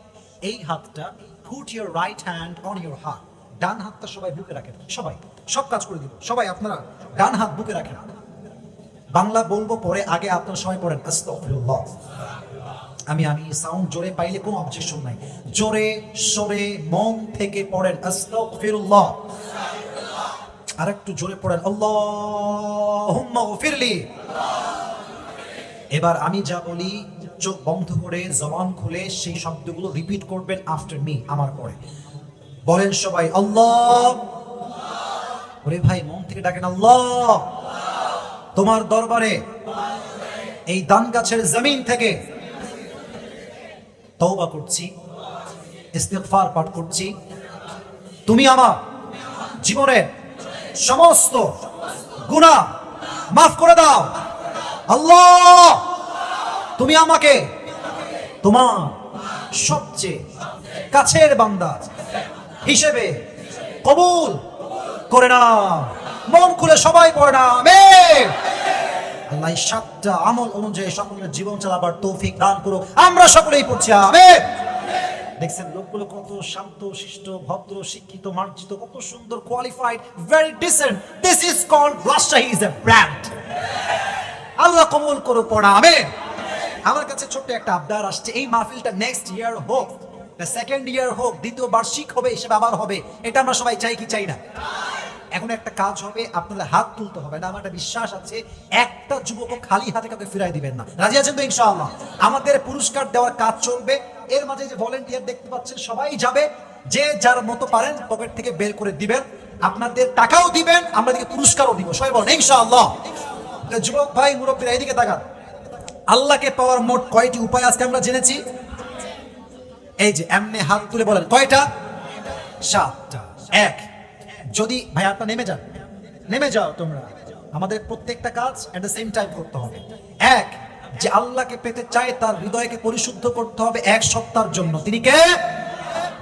এই হাতটা, put your right hand on your heart, ডান হাতটা সবাই বুকে রাখেন। সবাই সব কাজ করে দিব, সবাই আপনারা ডান হাত বুকে রাখেন। বাংলা বলবো পরে, আগে আপনারা সবাই পড়েন আস্তাগফিরুল্লাহ। আমি সাউন্ড জোরে পাইলে কোনো অবজেকশন নাই, জোরে সরে মন থেকে পড়েন আস্তাগফিরুল্লাহ। আর একটু জোরে পড়েন আল্লাহুম্মা গফিরলি। এবার আমি যা বলি চোখ বন্ধ করে জবান খুলে সেই শব্দগুলো রিপিট করবেন আফটার মি, আমার পরে। বলেন সবাই আল্লাহ। ওরে ভাই মন থেকে ডাকেন আল্লাহ, তোমার দরবারে এই দান গাছের জমিন থেকে তওবা করছি, ইস্তিগফার পাঠ করছি। তুমি আমার জীবনের সমস্ত গুনাহ মাফ করে দাও আল্লাহ। তুমি আমাকে তোমার সবচেয়ে কাছের বান্দা হিসেবে কবুল করে নাও। মন খুলে সবাই পড়ে না আমিন। আল্লাহ এই 7টা আমল অনুযায়ী সকলের জীবন চালাবার তৌফিক দান করো। আমরা সকলেই পড়ছি আমিন। দেখছেন লোকগুলো কত শান্ত শিষ্ট, ভদ্র, শিক্ষিত, মার্জিত, কত সুন্দর, qualified, very decent. This is called Rajshahi is a brand. আল্লাহ কবুল করো পড়া আমিন। আমার কাছে ছোট্ট একটা আবদার আসছে, এই মাহফিলটা নেক্সট ইয়ার হোক, সেকেন্ড ইয়ার হোক, দ্বিতীয় বার্ষিক হবে, হিসেবে আবার হবে। এটা আমরা সবাই চাই কি চাই না? এখন একটা কাজ হবে, আপনাদের হাত তুলতে হবে না। আমার একটা বিশ্বাস আছে, একটা যুবক খালি হাতে কাউকে ফিরাই দিবেন না। রাজি আছেন তো ইনশাআল্লাহ? আমাদের পুরস্কার দেওয়ার কাজ চলবে। এর মাঝে যে ভলেন্টিয়ার দেখতে পাচ্ছেন সবাই যাবে, যে যার মতো পারেন পকেট থেকে বের করে দিবেন, আপনাদের টাকাও দিবেন, আমাদেরকে পুরস্কারও দিব। সবাই বলেন ইনশাআল্লাহ। যুবক ভাই, মুরব্বীরা এইদিকে তাকান। আল্লাহকে পাওয়ার মোট কয়টি উপায় আজকে আমরা জেনেছি? এই যে এমনি হাত তুলে বলেন কয়টা? 7টা। এক, যদি ভাই আপনারা নেমে যাও তোমরা, আমাদের প্রত্যেকটা কাজ এট দ্য সেম টাইম করতে হবে। এক, যে আল্লাহকে পেতে চায় তার হৃদয়কে পরিশুদ্ধ করতে হবে 1 সপ্তাহের জন্য। তিনি কে?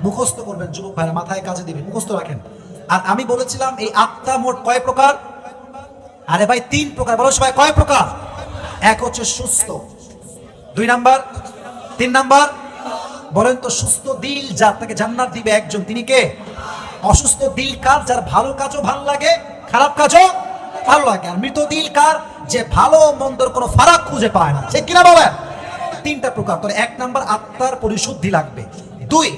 মুখস্থ করবেন যুবক ভাইরা, মাথায় কাজে দিবেন, মুখস্থ রাখেন। আর আমি বলেছিলাম এই আত্মা মোট কয় প্রকার? আরে ভাই 3 প্রকার। বলো সবাই কয় প্রকার? এক হচ্ছে সুস্থ, 2 নাম্বার, 3 নাম্বার। বলেন তো সুস্থ দিল যার, তাকে জান্নাত দিবে একজন, তিনি কে? অসুস্থ দিল কার? যার ভালো কাজও ভালো লাগে, খারাপ কাজও ভালো লাগে। আর মৃত দিল কার? যে ভালো মন্দর কোনো ফারাক খুঁজে পায় না। ঠিক কিনা বলেন? 3টা প্রকার। তো 1 নাম্বার আত্মার পরিশুদ্ধি লাগবে। 2,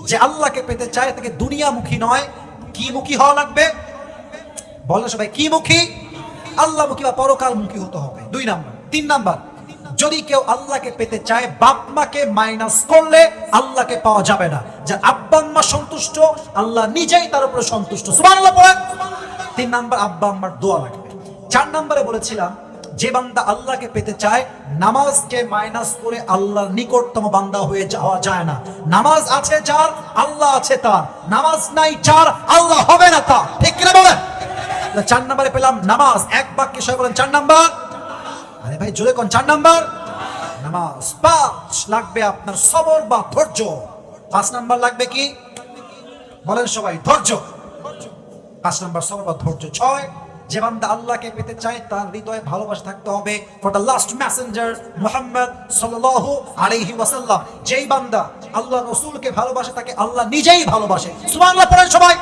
যে আল্লাহকে পেতে চায় তাকে দুনিয়ামুখী নয়, কি মুখী হওয়া লাগবে? বলেন সবাই কি মুখী? আল্লাহমুখী বা পরকালমুখী হতে হবে। 2 নাম্বার। 3 নাম্বার, যদি কেউ আল্লাহকে পেতে চায় বাপ মাকে মাইনাস করলে আল্লাহকে পাওয়া যাবে না। যার আব্বা আম্মা সন্তুষ্ট, আল্লাহ নিজেই তার উপরে সন্তুষ্ট। সুবহানাল্লাহ পড়েন। 3 নাম্বার, আব্বা আম্মার দোয়া লাগবে। 4 নাম্বারে বলেছিলাম, যে বান্দা আল্লাহকে পেতে চায় নামাজকে মাইনাস করে আল্লাহর নিকটতম বান্দা হয়ে যাওয়া যায় না। নামাজ আছে যার, আল্লাহ আছে তার। নামাজ নাই যার, আল্লাহ হবে না তা। ঠিক কিনা বলেন? 4 নাম্বারে পেলাম নামাজ। এক বাক্যে সবাই বলেন 4 নাম্বার। আরে ভাই জোরে কোন 4 নাম্বার? নামাজ। 5 লাগবে আপনার সবর বা ধৈর্য। 5 নাম্বার লাগবে কি? বলেন সবাই ধৈর্য। 5 নাম্বার সবর বা ধৈর্য। 6, যে বান্দা আল্লাহকে পেতে চায় তার হৃদয়ে ভালোবাসা থাকতে হবে for the last Messenger Muhammad সাল্লাল্লাহু আলাইহি ওয়াসাল্লাম। যেই বান্দা আল্লাহ রাসূলকে ভালোবাসে তাকে আল্লাহ নিজেই ভালোবাসে। সুবহানাল্লাহ পড়েন সবাই।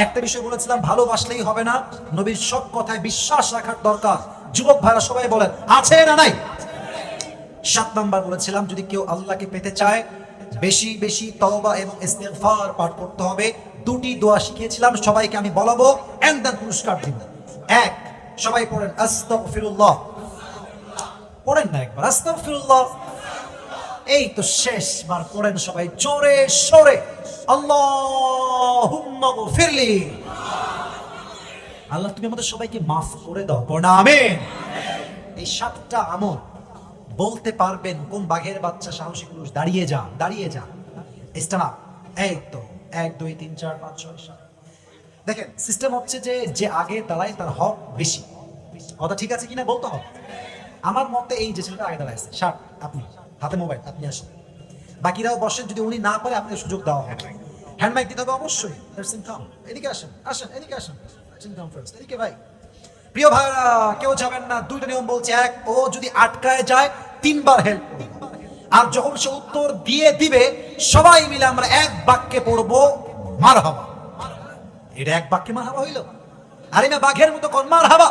একটা বিষয় বলেছিলাম, ভালোবাসলেই হবে না, নবীর সব কথায় বিশ্বাস রাখার দরকার। যুবক ভাইরা সবাই বলেন আছে না নাই? 7 নাম্বার বলেছিলাম, যদি কেউ আল্লাহকে পেতে চায় বেশি বেশি তওবা এবং ইস্তিগফার পাঠ করতে হবে। 2টি দোয়া শিখিয়েছিলাম, সবাইকে আমি বলাবো এন্ড দেন পুরস্কার দিব। 1, সবাই পড়েন আস্তাগফিরুল্লাহ। পড়েন না একবার আস্তাগফিরুল্লাহ। এই তো শেষবার পড়েন সবাই জোরে সোরে, আল্লাহুম্মা গফিরলি। আল্লাহ তুমি আমাদের সবাইকে মাফ করে দাও, পড়না আমিন। এই 7টা আমল বলতে পারবেন কোন বাঘের বাচ্চা সাহসী পুরুষ? দাঁড়িয়ে যা, দাঁড়িয়ে যা, স্ট্যান্ড আপ। এই তো 1 2 3 4 5 6 7। দেখেন সিস্টেম হচ্ছে যে আগে দাঁড়ায় তার হক বেশি। কথা ঠিক আছে কিনা বলতে হবে। আমার মতে এই যে ছেলেটা আগে দাঁড়াইছে, শার্ট আপনি, হাতে মোবাইল, আপনি আসেন, বাকিরাও বসেন। যদি উনি না পারে আপনাকে সুযোগ দেওয়া হবে, হ্যান্ড মাইক দিতে হবে অবশ্যই। এদিকে আসেন, আসেন, এদিকে আসেন, এদিকে ভাই। প্রিয় ভাইরা কেউ যাবেন না, 2টা নিয়ম বলছে। 1, ও যদি আটকায় যায় 3বার হেল্প করবে, আর যখন সে উত্তর দিয়ে দিবে সবাই মিলে আমরা এক বাক্যে পড়বো মারহাবা। এটা এক বাক্যে মারহাবা হইল? আরে না, বাঘের মতো কোন মারহাবা।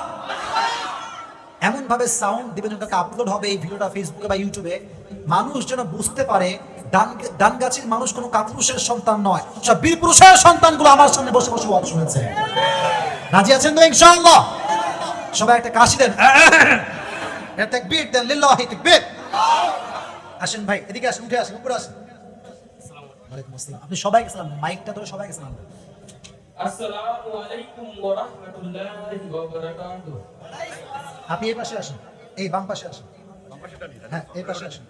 এমন ভাবে সাউন্ড দিবেন যেটা আপলোড হবে এই ভিডিওটা ফেসবুকে বা ইউটিউবে, মানুষ যেন বুঝতে পারে ডান গাছের মানুষ কোনো কাপুরুষের সন্তান নয়, সব বীর পুরুষের সন্তানগুলো আমার সামনে বসে বসে ওয়াজ শুনেছে। রাজি আছেন তো ইনশাআল্লাহ? সবাই একটা কাশি দেন, একটা তাকবীর দেন, লিল্লাহি তাকবীর। আসেন ভাই, এদিকে আসেন, উঠে আসেন, উপরে আসেন। আসসালামু আলাইকুম। আসসালাম। আপনি সবাইকে সালাম দেন, মাইকটা ধরে সবাইকে সালাম দেন। আসসালামু আলাইকুম ওয়া রাহমাতুল্লাহি ওয়া বারাকাতুহু। আপনি এই পাশে আসেন, এই বাম পাশে আসেন। হ্যাঁ, এই পাশে আসেন।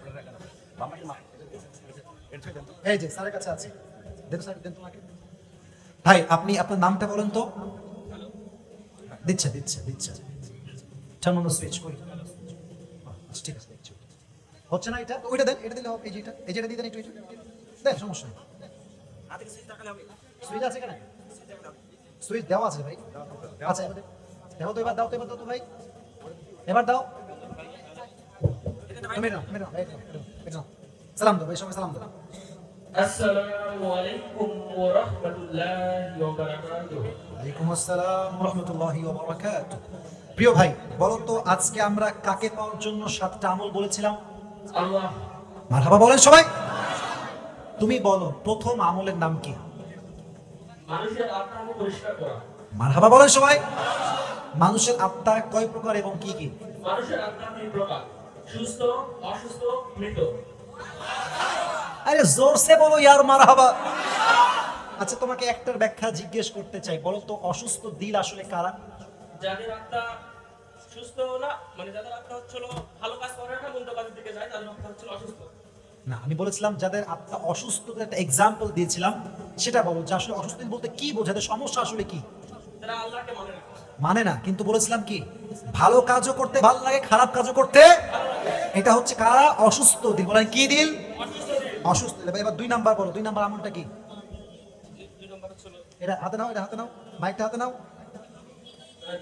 এই যে স্যারের কাছে আছে, দেন স্যার, দেন তোমাকে। ভাই আপনি আপনার নামটা বলেন তো। দিচ্ছে দিচ্ছে দিচ্ছে, টার্ন অন দ্য সুইচ। কই ঠিক আছে, দেখছো হচ্ছে না এটা, ওইটা দেন, এটা দিলে হবে। এই যেটা দিয়ে দেন, একটু দেন, সমস্যা নেই। হাতে সুইচ টাকা হবে, সুইচ আছে কেন? সুইচ দেওয়া আছে ভাই। আচ্ছা এবার দেখো তো, এবার দাও তো, এবার দাও তো ভাই, এবার দাও। সালাম দাও ভাই, সবাই সালাম দাও। আসসালামু আলাইকুম ওয়া রাহমাতুল্লাহি ওয়া বারাকাতুহু। ওয়ালাইকুম আসসালাম ওয়া রাহমাতুল্লাহি ওয়া বারাকাতুহু। প্রিয় ভাই বলো তো, আজকে আমরা কাকে পাওয়ার জন্য 7টা আমল বলেছিলাম? আল্লাহ। মারহাবা বলেন সবাই। তুমি বলো প্রথম আমলের নাম কি? মানুষের আত্মাকে পরিষ্কার করা। মারহাবা বলেন সবাই। মানুষের আত্মা কয় প্রকার এবং কি কি? মানুষের আত্মা 3 প্রকার: সুস্থ, অসুস্থ, মৃত। আরে জোরসে বলো ইয়ার মারহাবা। আচ্ছা তোমাকে একটার ব্যাখ্যা জিজ্ঞেস করতে চাই, বলো তো অসুস্থ দিল আসলে কারা? যাদের আত্মা সুস্থ না, মানে যাদের আত্মা হচ্ছিল ভালো কাজ করে না, মন্দ কাজের দিকে যায়, তাদের আত্মা হচ্ছিল অসুস্থ। না, আমি বলেছিলাম যাদের আত্মা অসুস্থ, একটা এক্সাম্পল দিয়েছিলাম, সেটা বলো যে আসলে অসুস্থ বলতে কি বোঝাতে, সমস্যা আসলে কি? তারা আল্লাহকে মানে না। মানে না, কিন্তু বলেছিলাম কি ভালো কাজও করতে ভালো লাগে, খারাপ কাজও করতে। এটা হচ্ছে কারা? অসুস্থ দিল। বলেন কি দিল? অসুস্থ দিল। এবার 2 নাম্বার বলো, 2 নাম্বার আমলটা কি? 2 নম্বর হচ্ছিল এটা হাতে নাও, এটা হাতে নাও, মাইকটা হাতে নাও।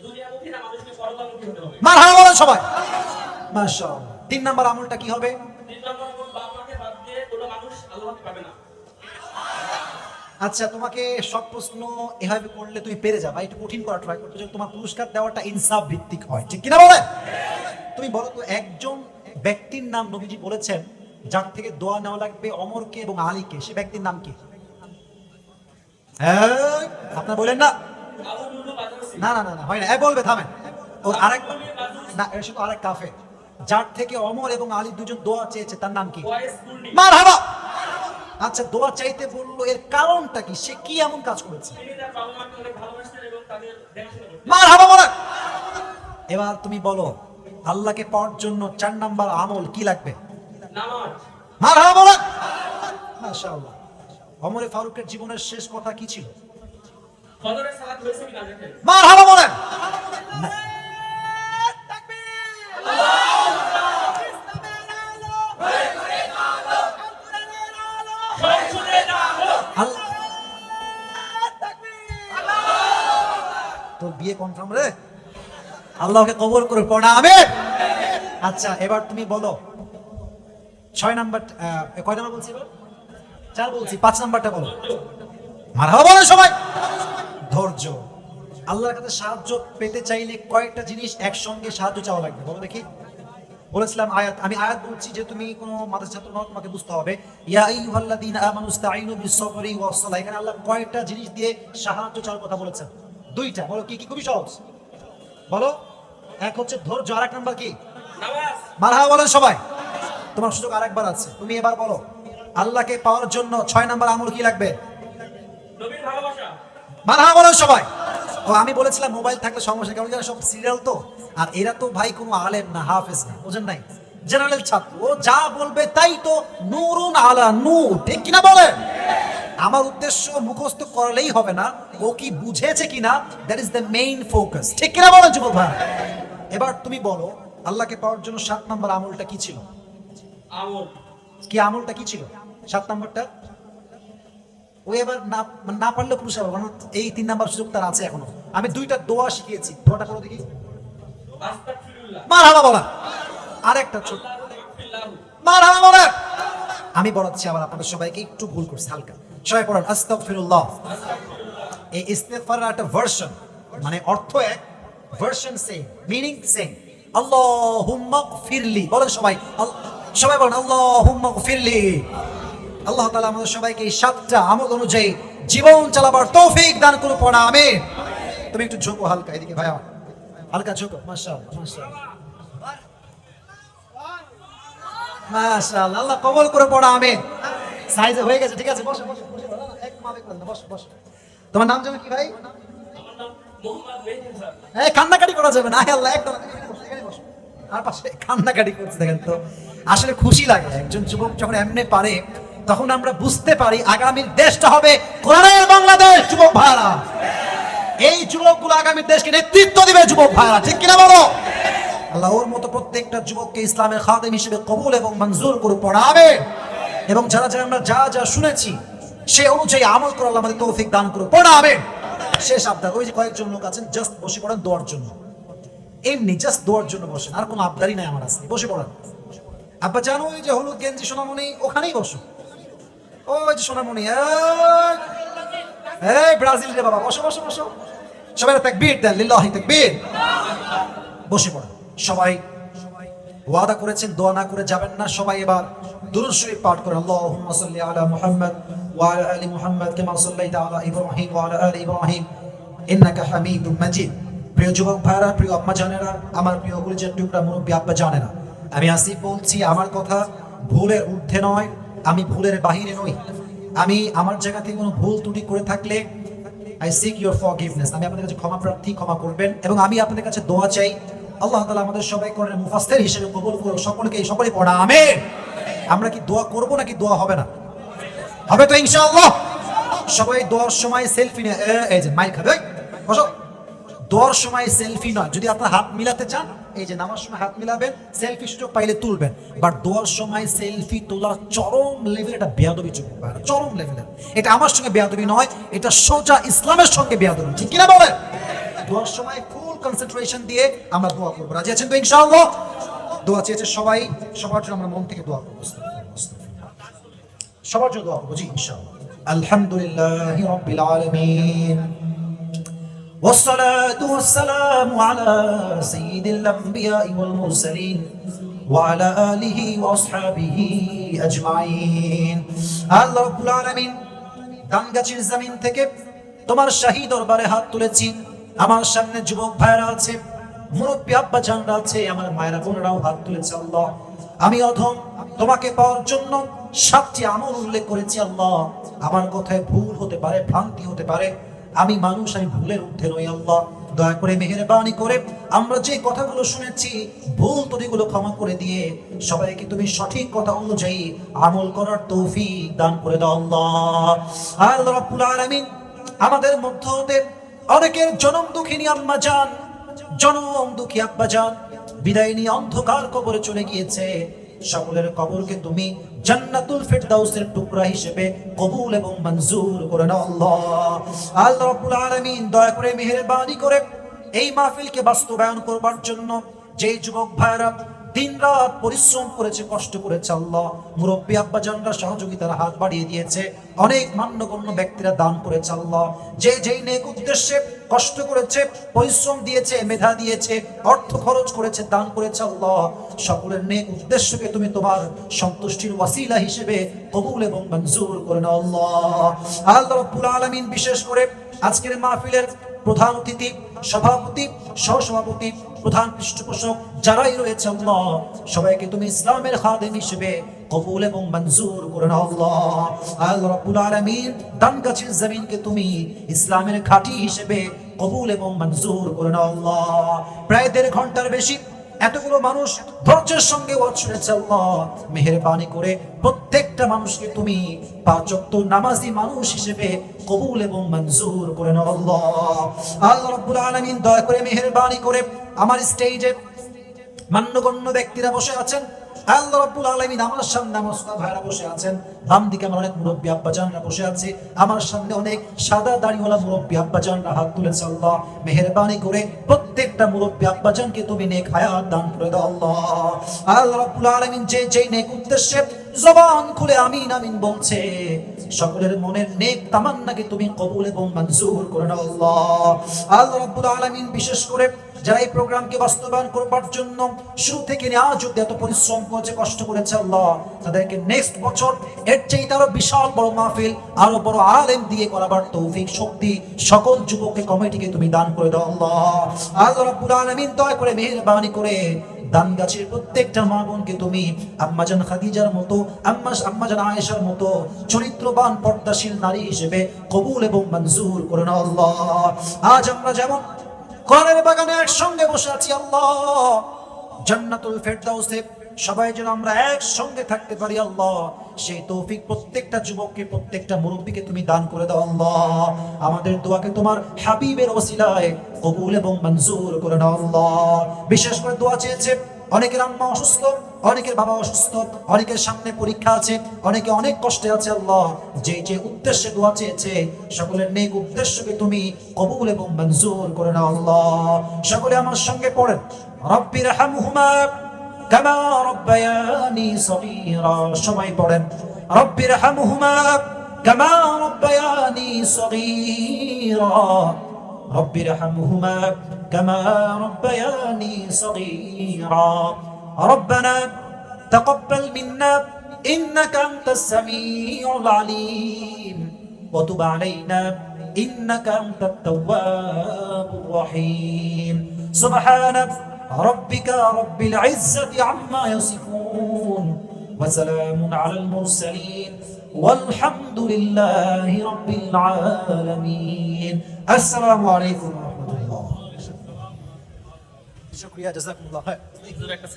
দুনিয়ামুখী না, মানুষকে পরকালমুখী হতে হবে। মারহাবা বলেন সবাই। মাশাআল্লাহ। 3 নাম্বার আমলটা কি হবে? 3 নম্বর কোন বাপ মাকে বাদ দিয়ে কোনো মানুষ আল্লাহকে পাবে না। আচ্ছা তোমাকে সব প্রশ্ন এভাবে করলে তুমি পেরে যাবে, একটু কঠিন করা ট্রাই করতে, তোমার পুরস্কার দেওয়াটা ইনসাফ ভিত্তিক হয়, ঠিক কিনা বলেন? তুমি বলো তো একজন ব্যক্তির নাম নবীজি বলেছেন যার থেকে দোয়া নেওয়া লাগবে অমরকে এবং আলীকে, সে ব্যক্তির নাম কি? হ্যাঁ আপনারা বলেন না? আবু লুলু বাজারসি। না না না না, হয় না, বলবে থামেন। ও আরেক, না এটা শুধু আরেক কাফের, যার থেকে অমর এবং আলী দুজন দোয়া চেয়েছে তার নাম কি? ওয়াইস কুলনি। মারহাবা। আচ্ছা দোয়া চাইতে বললো, এর কারণটা কি? সে কি এমন কাজ করেছে? তিনি তার বাবা মাকে অনেক ভালোবাসতেন এবং তাদের দেখাশোনা করতেন। মারহাবা বলেন। এবার তুমি বলো আল্লাহকে পাওয়ার জন্য 4 নাম্বার আমল কি লাগবে? নামাজ। মারহাবা বলেন। মাশাআল্লাহ। ওমর ফারুকের জীবনের শেষ কথা কি ছিল? ফজরের সালাত হয়েছে কিনা দেখেন। মারহাবা বলেন। তোর বিয়ে কনফার্ম রে, আল্লাহকে কবর করে পড়া আমিন। আচ্ছা এবার তুমি বলো 6 নাম্বার, কয় নাম্বার বলছি এবার? 4 বলছি, 5 নাম্বারটা বলো। মারহাবা বলেন সবাই। ধৈর্য। আল্লাহর কাছে সাহায্য পেতে চাইলে কয়েকটা জিনিস একসঙ্গে সাহায্য চাওয়া লাগবে, বলো দেখি। বলেছিলাম আয়াত, আমি আয়াত বলছি যে তুমি কোনো মাদ্রাসা ছাত্র নও, তোমাকে বুঝতে হবে। ইয়া আইয়ুহাল্লাযীনা আমানু ইসতাঈনু বিস-সাবরি ওয়াস-সালাহ। এখানে আল্লাহ কয়েকটা জিনিস দিয়ে সাহায্য চাওয়ার কথা বলেছেন? 2টা। বলো কি কি? খুবই সহজ, বলো। এক হচ্ছে ধৈর্য, আর এক নাম্বার কি? নামাজ। মারহাবা বলেন সবাই। তোমার সুযোগ আরেকবার আছে, তুমি এবার বলো আল্লাহকে পাওয়ার জন্য 6 নাম্বার আমল কি লাগবে? নবীর ভালোবাসা। মারহাবা বলেন সবাই। ও আমি বলেছিলাম মোবাইল থাকলে সমস্যা, কারণ যারা সব সিরিয়াল তো, আর এরা তো ভাই কোনো আলেম না, হাফেজ না, বুঝেন নাই, জেনারেল ছাত্র, ও যা বলবে তাই তো, নূরুন আলা নূর, ঠিক কিনা বলেন? আমার উদ্দেশ্য মুখস্থ করলেই হবে না, ও কি বুঝেছে কিনা, that is the main focus, ঠিক কিনা বলেন যুবক ভাই? এবার তুমি বলো আল্লাহকে পাওয়ার জন্য 7 নম্বর আমলটা কি ছিল? আমল। কি আমলটা কি ছিল 7 নম্বরটা? ও এবার না পারলে পুরুষ হবে, কারণ এই 3 নাম্বার সুযোগ তার আছে এখনো। আমি 2টা দোয়া শিখিয়েছি, দোয়াটা করো দেখি। আস্তাগফিরুল্লাহ। মারহাবা বলেন। আরেকটা ছোট আল্লাহু মারহাবা বলেন। আমি বলাচ্ছি আবার আপনাদের সবাইকে, একটু ভুল করছে হালকা, সবাই পড়েন আস্তাগফিরুল্লাহ। এই ইস্তেগফারের একটা ভার্সন, মানে অর্থ এক, ভার্সন সেম, মিনিং সেম। আল্লাহুম্মা গফিরলি বলেন সবাই, সবাই বলেন আল্লাহুম্মা গফিরলি। আল্লাহ তাআলা আমাদের সবাইকে এই 7টা আমল অনুযায়ী জীবন চালাবার তৌফিক দান করুন, পড়া আমিন। তুমি একটু ঝোঁকো হালকা এদিকে ভাই আমার, হালকা ঝোঁকো, মাশাআল্লাহ মাশাআল্লাহ মাশাআল্লাহ, আল্লাহ কবুল করে, পড়া আমিন। সাইজে হয়ে গেছে, ঠিক আছে, বসো বসো বসো, এক মা বেক করলে বসো বসো। তোমার নাম জানো কি ভাই? আমার নাম মোহাম্মদ মেহেদী স্যার। এই কান্নাকাটি করা যাবে না, আল্লাহ একদম এখানে বসো। আর পাশে কান্নাকাটি করছে দেখেন তো, আসলে খুশি লাগে একজন যুবক যখন এমনি পারে, তখন আমরা বুঝতে পারি আগামীর দেশটা হবে কোরআনের বাংলাদেশ। যুবক ভাইরা, এই যুবকগুলো আগামীর দেশকে নেতৃত্ব দিবে, যুবক ভাইরা, ঠিক কিনা বলো? আল্লাহ ওর মতো প্রত্যেকটা যুবককে ইসলামের খাদেম হিসেবে কবুল এবং মঞ্জুর করে পড়াবে, এবং যারা যারা আমরা যা যা শুনেছি সে অনুযায়ী আমল করে আল্লাহ আমাদের তৌফিক দান করে পড়াবে। শেষ আবদার, ওই যে কয়েকজন লোক আছেন জাস্ট বসে পড়েন দোয়ার জন্য, এমনি জাস্ট দোয়ার জন্য বসেন, আর কোনো আবদারই নাই আমার, আছে বসে পড়েন। আব্বা জানো ওই যে হলুদ গেঞ্জি সোনামণি, ওখানেই বসো, ওই যে সোনামণি, এই ব্রাজিল রে বাবা, বসো বসো বসো, সবাই তাকবীর দেন, লিল্লাহি তাকবীর। বসে পড়েন সবাই, ওয়াদা করেছেন দোয়া না করে যাবেন না। সবাই এবার দুরূদ শরীফ পাঠ করেন, আল্লাহুম্মা সাল্লি আলা মুহাম্মদ ওয়া আলা আলি মুহাম্মদ কামা সাল্লাইতা আলা ইব্রাহিম ওয়া আলা আলি ইব্রাহিম ইন্নাকা হামিদুম মাজিদ। প্রিয় যুবক ভাইরা, প্রিয় আম্মা জানেরা, আমার প্রিয় গুলজার টুকরা মুরব্বী আব্বা জানেরা, আমি আসিফ বলছি, আমার কথা ভুলের ঊর্ধ্বে নয়, আমি ভুলের বাহিরে নই। আমি আমার জায়গা থেকে কোনো ভুল ত্রুটি করে থাকলে আই সিক ইউর ফরগিভনেস, আমি আপনাদের কাছে ক্ষমা প্রার্থী, ক্ষমা করবেন। এবং আমি আপনাদের কাছে দোয়া চাই, আল্লাহ তাআলা আমাদের সবাই করেন মুফাসসির হিসেবে কবুল করুন, সকলেই পড়া আমিন। আমরা কি দোয়া করব নাকি দোয়া হবে না? হবে তো ইনশাআল্লাহ। সবাই দোয়ার সময় সেলফি নিয়ে, এই যে মাইক খাবে, বসো। দোয়ার সময় সেলফি নয়, যদি আপনারা হাত মিলাতে চান, এই যে নামার সময় হাত মিলাবেন, সেলফি সুযোগ পাইলে তুলবেন, বাট দোয়ার সময় সেলফি তোলা চরম লেভেল, এটা বেয়াদবি, চরম লেভেলের। এটা আমার সঙ্গে বেয়াদবি নয়, এটা সোজা ইসলামের সঙ্গে বেয়াদবি, ঠিক কিনা বলেন? দোয়ার সময় ফুল কনসেন্ট্রেশন দিয়ে আমরা দোয়া করবো, রাজি আছেন তো ইনশাআল্লাহ? দোয়া চেয়েছে সবাই, সবার জন্য আমরা মন থেকে দোয়া করবো, সবার জন্য দোয়া করবো, জি ইনশাআল্লাহ। আলহামদুলিল্লাহি রাব্বিল আলামিন, والصلاة والسلام على سيد الأنبياء والمرسلين وعلى آله وأصحابه أجمعين। আল্লাহ রাব্বুল আলামিন দানগাছির জমিন থেকে তোমার শাহী দরবারে হাত তুলেছি। আমার সামনে যুবক ভাইরা আছে, মুরব্বী আব্বা জানরা আছে, আমার মায়েরা বোনেরাও হাত তুলেছে। আল্লাহ, আমি অধম, তোমাকে পাওয়ার জন্য 7টি আমল উল্লেখ করেছি। আল্লাহ, আমার কথায় ভুল হতে পারে, ভ্রান্তি হতে পারে, আমি মানুষ, আমি ভুলের ঊর্ধ্বে নই। আল্লাহ, দয়া করে মেহেরবানি করে আমরা যে কথাগুলো শুনেছি ভুল ত্রুটিগুলো ক্ষমা করে দিয়ে সবাইকে তুমি সঠিক কথা অনুযায়ী আমল করার তৌফিক দান করে দাও। আল্লাহ রাব্বুল আলামিন, আমাদের মধ্য হতে অনেকের জনম দুঃখিনী আম্মা জান, জনম দুঃখী আব্বা জান বিদায় নিয়ে অন্ধকার কবরে চলে গিয়েছে। সকলের কবরকে তুমি জান্নাতুল ফিরদাউসের টুকরা হিসেবে কবুল এবং মঞ্জুর করে নাও। আল্লাহ রাব্বুল আলামিন, দয়া করে মেহেরবানি করে এই মাহফিলকে বাস্তবায়ন করবার জন্য যে যুবক ভাইরা দিনরাত পরিশ্রম করেছে, কষ্ট করেছে, আল্লাহ মুরব্বী আব্বা জানরা সহযোগিতার হাত বাড়িয়ে দিয়েছে, অনেক মান্যগণ্য ব্যক্তিরা দান করেছে। আল্লাহ, যে যেই নেক উদ্দেশ্যে কষ্ট করেছে, পরিশ্রম দিয়েছে, মেধা দিয়েছে, অর্থ খরচ করেছে, দান করেছে, আল্লাহ সকলের নেক উদ্দেশ্যকে তুমি তোমার সন্তুষ্টির ওয়াসিলা হিসেবে কবুল এবং মঞ্জুর করে নাও। আল্লাহ রাব্বুল আলামিন, বিশেষ করে আজকের মাহফিলের প্রধান অতিথি, সভাপতি, সহসভাপতি, প্রধান পৃষ্ঠপোষক যারাই রয়েছে আল্লাহ, সবাইকে তুমি ইসলামের খাদেম হিসেবে কবুল এবং মঞ্জুর করে নাও আল্লাহ। আল্লাহ রাব্বুল আলামিন দানগাছির জমিনকে তুমি ইসলামের ঘাঁটি হিসেবে কবুল এবং মঞ্জুর করে নাও আল্লাহ। প্রায় 1.5 ঘন্টার বেশি এতগুলো মানুষ ধৈর্যের সঙ্গে ওয়াজ শুনেছে আল্লাহ, মেহেরবানি করে প্রত্যেকটা মানুষকে তুমি 5 ওয়াক্ত নামাজি মানুষ হিসেবে কবুল এবং মঞ্জুর করে নাও আল্লাহ। আল্লাহ রাব্বুল আলামিন দয়া করে মেহেরবানি করে আমার স্টেজে মান্যগণ্য ব্যক্তিরা বসে আছেন, আল্লাহ রাব্বুল আলামিন আমার সামনে আমার উস্তাদ ভাইরা বসে আছেন, বাম দিকে আমার অনেক মুরব্বী আব্বাজানরা বসে আছে, আমার সামনে অনেক সাদা দাড়িওয়ালা মুরব্বী আব্বাজানরা হাত তুলেছে আল্লাহ, মেহেরবানি করে প্রত্যেকটা মুরব্বী আব্বাজানকে তুমি নেক হায়াত দান করে দাও আল্লাহ। আল্লাহ রাব্বুল আলামিন যে নেক উদ্দেশ্যে জবান খুলে আমিন আমিন বলছে, সকলের মনের নেক তামান্নাকে তুমি কবুল এবং মঞ্জুর করে নাও আল্লাহ। আল্লাহ রাব্বুল আলামিন বিশেষ করে যারা এই প্রোগ্রামকে বাস্তবায়ন করবার জন্য শুরু থেকে আজ অব্দি এত পরিশ্রম করেছে, কষ্ট করেছে আল্লাহ, তাদেরকে নেক্সট বছর এর চাইতে আরো বিশাল বড় মাহফিল, আরো বড় আলেম দিয়ে করাবার তৌফিক শক্তি সকল যুবককে কমিটিকে তুমি দান করে দাও আল্লাহ। আল্লাহ রাব্বুল আলামিন দয়া করে মেহেরবানি করে দানগাছির প্রত্যেকটা মা বোনকে তুমি আম্মাজান খাদিজার মতো, আম্মাজান আয়েশার মতো চরিত্রবান পর্দাশীল নারী হিসেবে কবুল এবং মঞ্জুর করে নাও আল্লাহ। আজ আমরা যেমন কোরআনের বাগানে একসঙ্গে বসে আছি আল্লাহ, জান্নাতুল ফেরদাউসে সবাই যেন আমরা একসঙ্গে থাকতে পারি আল্লাহ, সেই তৌফিক প্রত্যেকটা যুবককে, প্রত্যেকটা মুরব্বীকে তুমি দান করে দাও আল্লাহ। আমাদের দোয়াকে তোমার হাবিবের ওসিলায় কবুল এবং মঞ্জুর করে নাও আল্লাহ। বিশেষ করে দোয়া চেয়েছে অনেকের আম্মা অসুস্থ, অনেকের বাবা অসুস্থ, অনেকের সামনে পরীক্ষা আছে, অনেকে অনেক কষ্টে আছে আল্লাহ, যে উদ্দেশ্যে দোয়া চেয়েছে সকলের নেক উদ্দেশ্যকে তুমি কবুল এবং মঞ্জুর করে নাও আল্লাহ। সকলে আমার সঙ্গে পড়েন, রব্বির হামহুমা কামা রব্বায়ানি সগীরা। সবাই পড়েন, রব্বির হামহুমা কামা রব্বায়ানি সগীরা, রব্বির হামহুমা কামা রব্বায়ানি সগীরা। ربنا تقبل منا إنك أنت السميع العليم وتب علينا إنك أنت التواب الرحيم سبحان ربك رب العزة عما يصفون وسلام على المرسلين والحمد لله رب العالمين السلام عليكم ورحمة الله شكرا جزاكم الله خير একটা